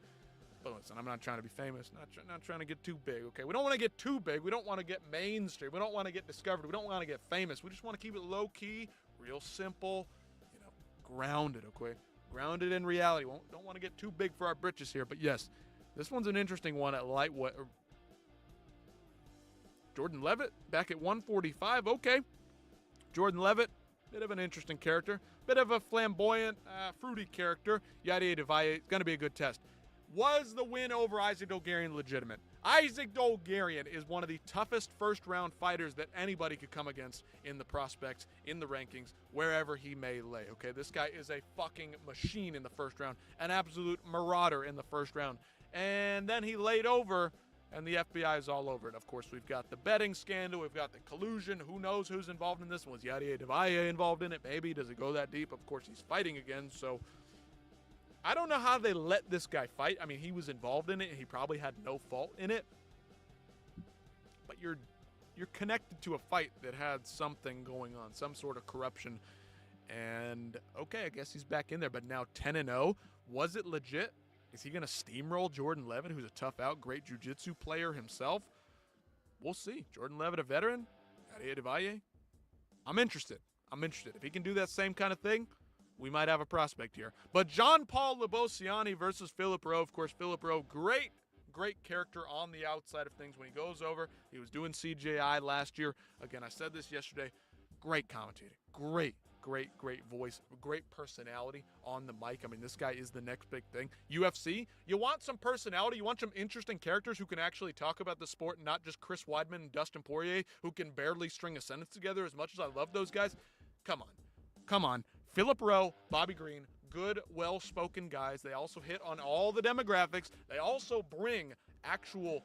But listen, I'm not trying to be famous, not trying to get too big, okay? We don't want to get too big. We don't want to get mainstream. We don't want to get discovered. We don't want to get famous. We just want to keep it low-key, real simple, grounded, okay? Grounded in reality. Don't want to get too big for our britches here. But yes, this one's an interesting one at lightweight. Jordan Levitt back at 145, okay. Jordan Levitt, bit of an interesting character. Bit of a flamboyant, fruity character. Yadier Davaye, going to be a good test. Was the win over Isaac Dolgarian legitimate? Isaac Dolgarian is one of the toughest first-round fighters that anybody could come against in the prospects, in the rankings, wherever he may lay, okay? This guy is a fucking machine in the first round, an absolute marauder in the first round. And then he laid over, and the FBI is all over it. Of course, we've got the betting scandal. We've got the collusion. Who knows who's involved in this? Was Yadier Davaye involved in it? Maybe. Does it go that deep? Of course, he's fighting again, so I don't know how they let this guy fight. I mean, he was involved in it, and he probably had no fault in it. But you're connected to a fight that had something going on, some sort of corruption. And, okay, I guess he's back in there. But now 10-0. Was it legit? Is he going to steamroll Jordan Levitt, who's a tough out, great jiu-jitsu player himself? We'll see. Jordan Levitt, a veteran. Yadier Davaye. I'm interested. If he can do that same kind of thing, we might have a prospect here. But John Paul Labosiani versus Philip Rowe. Of course, Philip Rowe, great character on the outside of things when he goes over. He was doing CJI last year. Again, I said this yesterday. Great commentating. Great voice. Great personality on the mic. I mean, this guy is the next big thing. UFC, you want some personality. You want some interesting characters who can actually talk about the sport and not just Chris Weidman and Dustin Poirier, who can barely string a sentence together. As much as I love those guys, come on. Philip Rowe, Bobby Green, good, well-spoken guys. They also hit on all the demographics. They also bring actual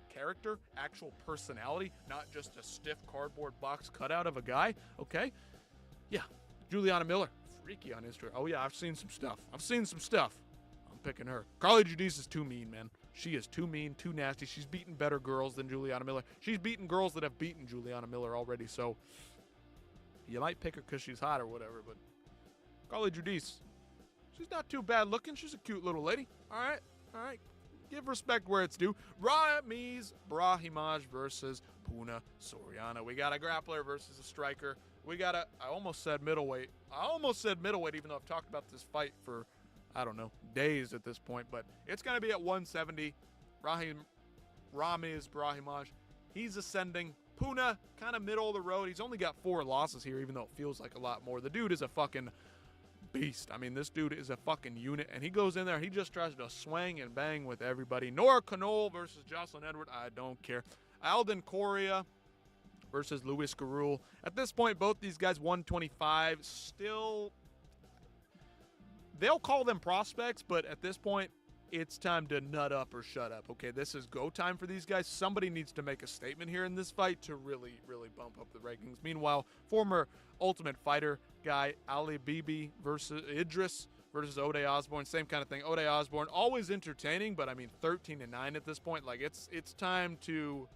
character, actual personality, not just a stiff cardboard box cutout of a guy, okay? Yeah, Juliana Miller, freaky on Instagram. Oh, yeah, I've seen some stuff. I'm picking her. Carly Judice is too mean, man. She is too mean, too nasty. She's beaten better girls than Juliana Miller. She's beaten girls that have beaten Juliana Miller already, so you might pick her because she's hot or whatever, but Carly Judice, she's not too bad looking. She's a cute little lady. All right. Give respect where it's due. Ramiz Brahimaj versus Puna Soriano. We got a grappler versus a striker. We got I almost said middleweight, even though I've talked about this fight for, I don't know, days at this point. But it's going to be at 170. Ramiz Brahimaj, he's ascending. Puna, kind of middle of the road. He's only got 4 losses here, even though it feels like a lot more. The dude is a fucking beast. I mean, this dude is a fucking unit, and he goes in there, he just tries to swing and bang with everybody. Nora Canole versus Jocelyn Edward, I don't care. Alden Correa versus Luis Garul. At this point, both these guys 125. Still, they'll call them prospects, but at this point, it's time to nut up or shut up. Okay, this is go time for these guys. Somebody needs to make a statement here in this fight to really bump up the rankings. Meanwhile, former Ultimate Fighter guy Ali Bibi versus Idris versus Ode Osborne, same kind of thing. Ode Osborne, always entertaining, but I mean 13-9 at this point. Like it's time to,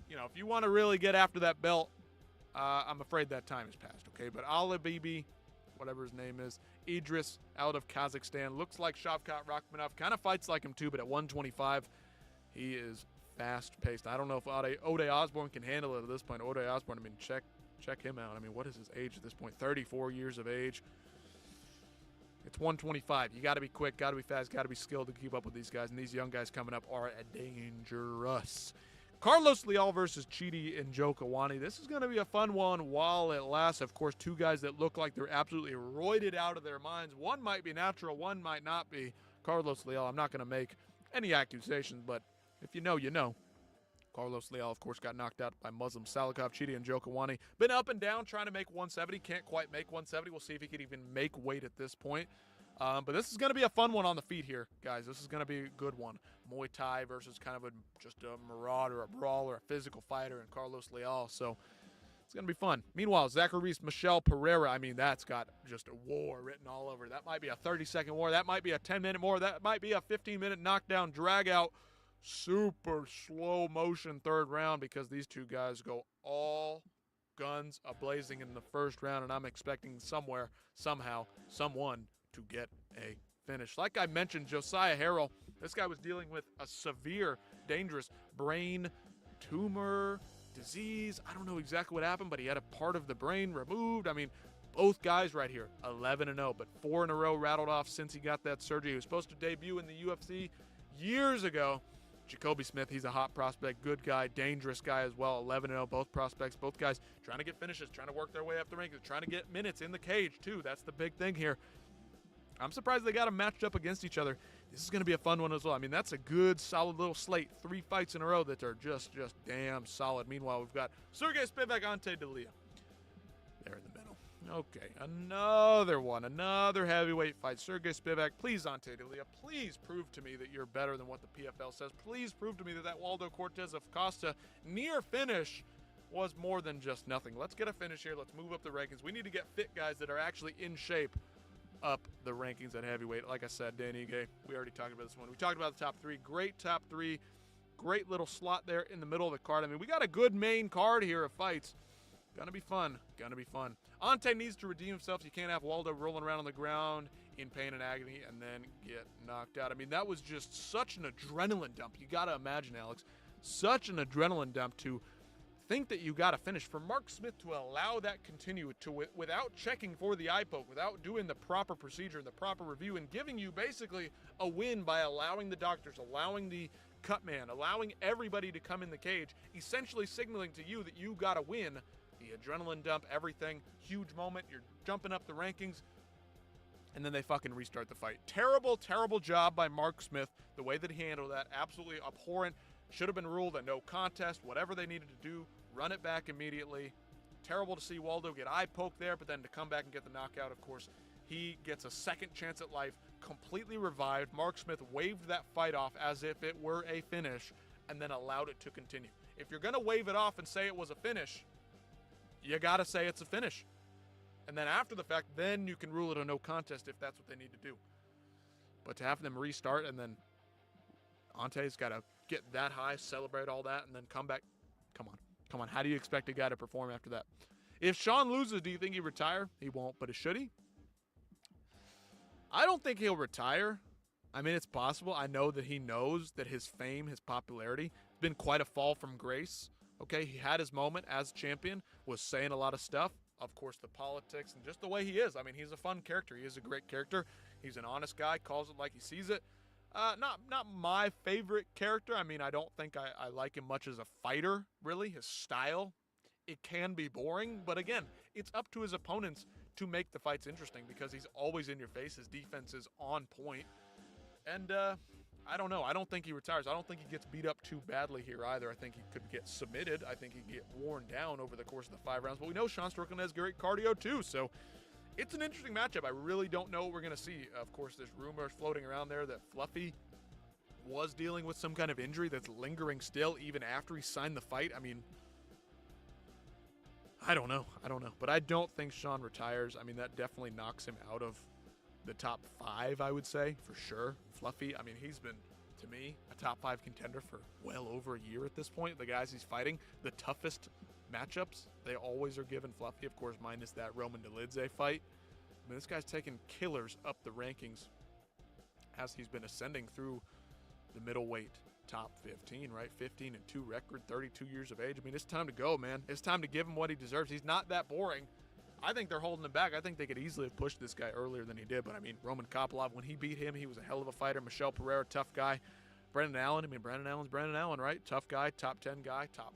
if you want to really get after that belt, I'm afraid that time has passed. Okay, but Ali Bibi, whatever his name is, Idris out of Kazakhstan, looks like Shavkat Rakhmonov, kind of fights like him too, but at 125, he is fast-paced. I don't know if Ode Osborne can handle it at this point. Ode Osborne, I mean, check him out. I mean, what is his age at this point? 34 years of age. It's 125. You got to be quick, got to be fast, got to be skilled to keep up with these guys, and these young guys coming up are dangerous. Carlos Leal versus Chidi and Joe Kawani. This is going to be a fun one while it lasts. Of course, two guys that look like they're absolutely roided out of their minds. One might be natural, one might not be. Carlos Leal, I'm not going to make any accusations, but if you know, you know. Carlos Leal, of course, got knocked out by Muslim Salikov. Chidi and Joe Kawani been up and down trying to make 170. Can't quite make 170. We'll see if he can even make weight at this point. But this is going to be a fun one on the feet here, guys. This is going to be a good one. Muay Thai versus kind of just a marauder, a brawler, a physical fighter, and Carlos Leal. So it's going to be fun. Meanwhile, Zachary Reese, Michelle Pereira, I mean, that's got just a war written all over. That might be a 30-second war. That might be a 10-minute war. That might be a 15-minute knockdown, drag-out, super slow motion third round, because these two guys go all guns a-blazing in the first round, and I'm expecting somewhere, somehow, someone to get a finish. Like I mentioned, Josiah Harrell, this guy was dealing with a severe, dangerous brain tumor disease. I don't know exactly what happened, but he had a part of the brain removed. I mean, both guys right here, 11-0, but 4 in a row rattled off since he got that surgery. He was supposed to debut in the UFC years ago. Jacoby Smith, he's a hot prospect, good guy, dangerous guy as well, 11-0, both prospects, both guys trying to get finishes, trying to work their way up the rankings, trying to get minutes in the cage too. That's the big thing here. I'm surprised they got them matched up against each other. This is going to be a fun one as well. I mean, that's a good, solid little slate. 3 fights in a row that are just damn solid. Meanwhile, we've got Sergey Spivak, Ante Delia. There in the middle. Okay, another one. Another heavyweight fight. Sergey Spivak, please, Ante Delia, please prove to me that you're better than what the PFL says. Please prove to me that Waldo Cortez of Costa near finish was more than just nothing. Let's get a finish here. Let's move up the rankings. We need to get fit guys that are actually in shape up the rankings at heavyweight. Like I said, Dan Ige, we already talked about this one. We talked about the top 3. Great top 3. Great little slot there in the middle of the card. I mean, we got a good main card here of fights. Gonna be fun. Gonna be fun. Ante needs to redeem himself. You can't have Waldo rolling around on the ground in pain and agony and then get knocked out. I mean, that was just such an adrenaline dump. You gotta imagine, Alex. Such an adrenaline dump to think that you got to finish. For Mark Smith to allow that continue without checking for the eye poke, without doing the proper procedure and the proper review, and giving you basically a win by allowing the doctors, allowing the cut man, allowing everybody to come in the cage, essentially signaling to you that you got to win. The adrenaline dump, everything, huge moment. You're jumping up the rankings, and then they fucking restart the fight. Terrible, terrible job by Mark Smith. The way that he handled that, absolutely abhorrent. Should have been ruled a no contest, whatever they needed to do, run it back immediately. Terrible to see Waldo get eye poked there, but then to come back and get the knockout, of course, he gets a second chance at life, completely revived. Mark Smith waved that fight off as if it were a finish and then allowed it to continue. If you're going to wave it off and say it was a finish, you got to say it's a finish. And then after the fact, then you can rule it a no contest if that's what they need to do. But to have them restart and then Ante's got to get that high, celebrate all that, and then come back. Come on. Come on. How do you expect a guy to perform after that? If Sean loses, do you think he'd retire? He won't, but should he? I don't think he'll retire. I mean, it's possible. I know that he knows that his fame, his popularity, has been quite a fall from grace. Okay, he had his moment as champion, was saying a lot of stuff. Of course, the politics and just the way he is. I mean, he's a fun character. He is a great character. He's an honest guy, calls it like he sees it. Not my favorite character. I mean, I don't think I like him much as a fighter, really. His style, it can be boring. But again, it's up to his opponents to make the fights interesting because he's always in your face. His defense is on point. And I don't know. I don't think he retires. I don't think he gets beat up too badly here either. I think he could get submitted. I think he'd get worn down over the course of the 5 rounds. But we know Sean Strickland has great cardio too. So it's an interesting matchup. I really don't know what we're going to see. Of course, there's rumors floating around there that Fluffy was dealing with some kind of injury that's lingering still even after he signed the fight. I mean, I don't know. But I don't think Sean retires. I mean, that definitely knocks him out of the top 5, I would say, for sure. Fluffy, I mean, he's been, to me, a top 5 contender for well over a year at this point. The guys he's fighting, the toughest matchups, they always are given Fluffy, of course, minus that Roman Dolidze fight. I mean, this guy's taking killers up the rankings as he's been ascending through the middleweight top 15, right? 15-2 record, 32 years of age. I mean, it's time to go, man. It's time to give him what he deserves. He's not that boring. I think they're holding him back. I think they could easily have pushed this guy earlier than he did. But, I mean, Roman Kopylov, when he beat him, he was a hell of a fighter. Michelle Pereira, tough guy. Brendan Allen. I mean, Brendan Allen's Brendan Allen, right? Tough guy, top 10 guy, top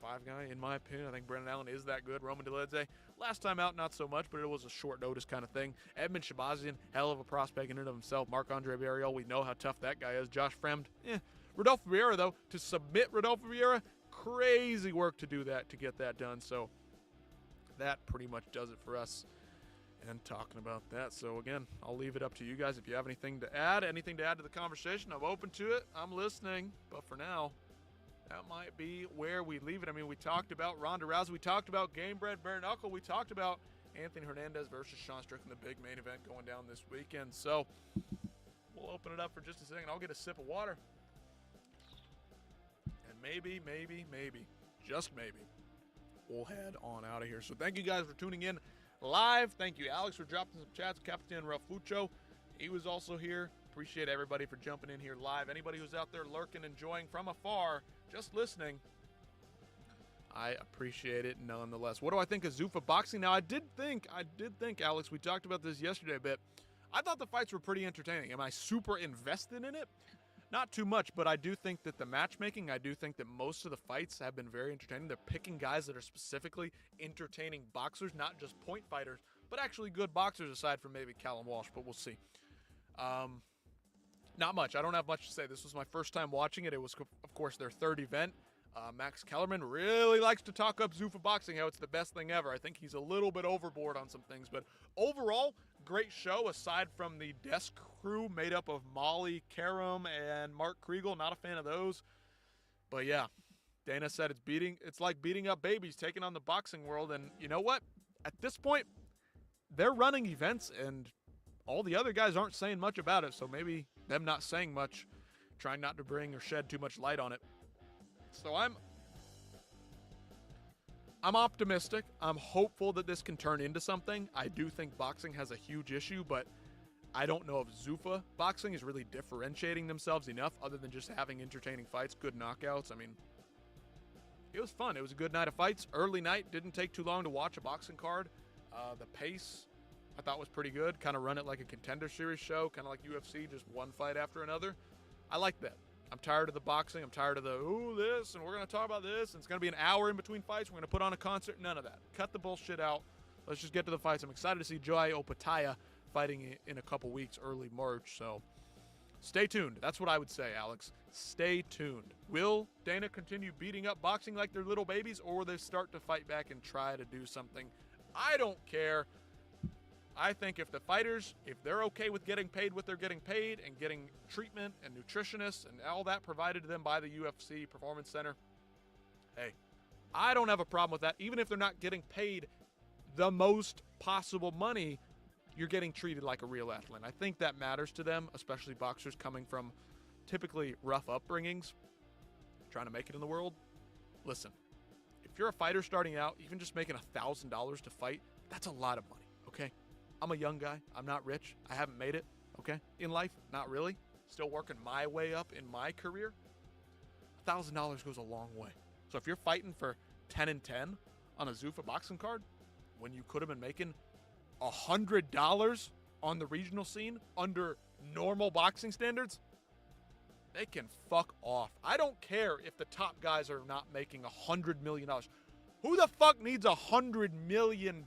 5 guy, in my opinion. I think Brendan Allen is that good. Roman Dolidze, last time out, not so much, but it was a short notice kind of thing. Edmund Shabazian, hell of a prospect in and of himself. Marc-Andre Barriol, we know how tough that guy is. Josh Fremd, Rodolfo Vieira, though, to submit Rodolfo Vieira, crazy work to do that, to get that done. So that pretty much does it for us. And talking about that, so again, I'll leave it up to you guys. If you have anything to add to the conversation, I'm open to it. I'm listening. But for now, that might be where we leave it. I mean, we talked about Ronda Rousey. We talked about Game Bread Bare Knuckle. We talked about Anthony Hernandez versus Sean Strickland, the big main event going down this weekend. So we'll open it up for just a second. I'll get a sip of water. And maybe, just maybe, we'll head on out of here. So thank you guys for tuning in live. Thank you, Alex, for dropping some chats. Captain Rafucho, he was also here. Appreciate everybody for jumping in here live. Anybody who's out there lurking, enjoying from afar, just listening, I appreciate it nonetheless. What do I think of Zuffa boxing? Now, I did think, Alex, we talked about this yesterday a bit. I thought the fights were pretty entertaining. Am I super invested in it? Not too much, but I do think that the matchmaking, I do think that most of the fights have been very entertaining. They're picking guys that are specifically entertaining boxers, not just point fighters, but actually good boxers aside from maybe Callum Walsh, but we'll see. Not much. I don't have much to say. This was my first time watching it. It was, of course, their third event. Max Kellerman really likes to talk up Zuffa boxing, how it's the best thing ever. I think he's a little bit overboard on some things, but overall, great show aside from the desk crew made up of Molly Karam and Mark Kriegel. Not a fan of those. But yeah, Dana said it's like beating up babies, taking on the boxing world. And you know what? At this point, they're running events and all the other guys aren't saying much about it. So maybe them not saying much, trying not to bring or shed too much light on it. So I'm optimistic. I'm hopeful that this can turn into something. I do think boxing has a huge issue, but I don't know if Zuffa boxing is really differentiating themselves enough other than just having entertaining fights, good knockouts. I mean, it was fun. It was a good night of fights. Early night. Didn't take too long to watch a boxing card. The pace, I thought, was pretty good. Kind of run it like a Contender Series show, kind of like UFC, just one fight after another. I like that. I'm tired of the boxing. I'm tired of the, this, and we're going to talk about this, and it's going to be an hour in between fights. We're going to put on a concert. None of that. Cut the bullshit out. Let's just get to the fights. I'm excited to see Joy Opataya fighting in a couple weeks, early March. So stay tuned. That's what I would say, Alex. Stay tuned. Will Dana continue beating up boxing like they're little babies, or will they start to fight back and try to do something? I don't care. I think if the fighters, if they're okay with getting paid what they're getting paid and getting treatment and nutritionists and all that provided to them by the UFC Performance Center, hey, I don't have a problem with that. Even if they're not getting paid the most possible money, you're getting treated like a real athlete. I think that matters to them, especially boxers coming from typically rough upbringings, trying to make it in the world. Listen, if you're a fighter starting out, even just making $1,000 to fight, that's a lot of money, okay? I'm a young guy. I'm not rich. I haven't made it, okay? In life, not really. Still working my way up in my career. $1,000 goes a long way. So if you're fighting for 10 and 10 on a Zuffa boxing card, when you could have been making $100 on the regional scene under normal boxing standards, they can fuck off. I don't care if the top guys are not making $100 million. Who the fuck needs $100 million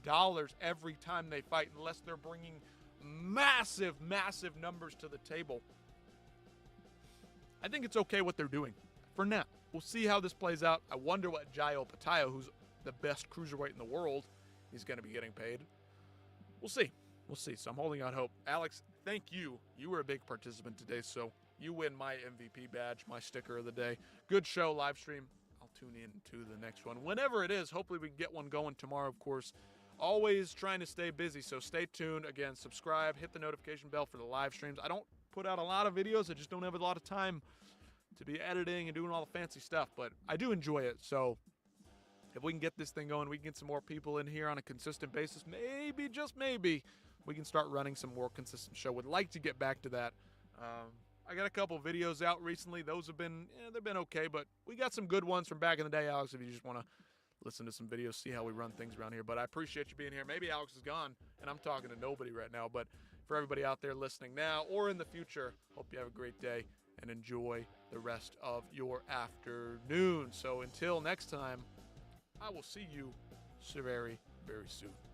every time they fight unless they're bringing massive, massive numbers to the table? I think it's okay what they're doing for now. We'll see how this plays out. I wonder what Jai Opataya, who's the best cruiserweight in the world, is going to be getting paid. We'll see. We'll see. So I'm holding out hope. Alex, thank you. You were a big participant today, so you win my MVP badge, my sticker of the day. Good show, live stream. I'll tune in to the next one. Whenever it is, hopefully we can get one going tomorrow, of course. Always trying to stay busy, so stay tuned. Again, subscribe, hit the notification bell for the live streams. I don't put out a lot of videos. I just don't have a lot of time to be editing and doing all the fancy stuff, but I do enjoy it. So if we can get this thing going, we can get some more people in here on a consistent basis. Maybe, just maybe, we can start running some more consistent show. Would like to get back to that. I got a couple videos out recently. Those have been, they've been okay, but we got some good ones from back in the day, Alex, if you just want to listen to some videos, see how we run things around here. But I appreciate you being here. Maybe Alex is gone, and I'm talking to nobody right now, but for everybody out there listening now or in the future, hope you have a great day, and enjoy the rest of your afternoon. So until next time, I will see you so very, very soon.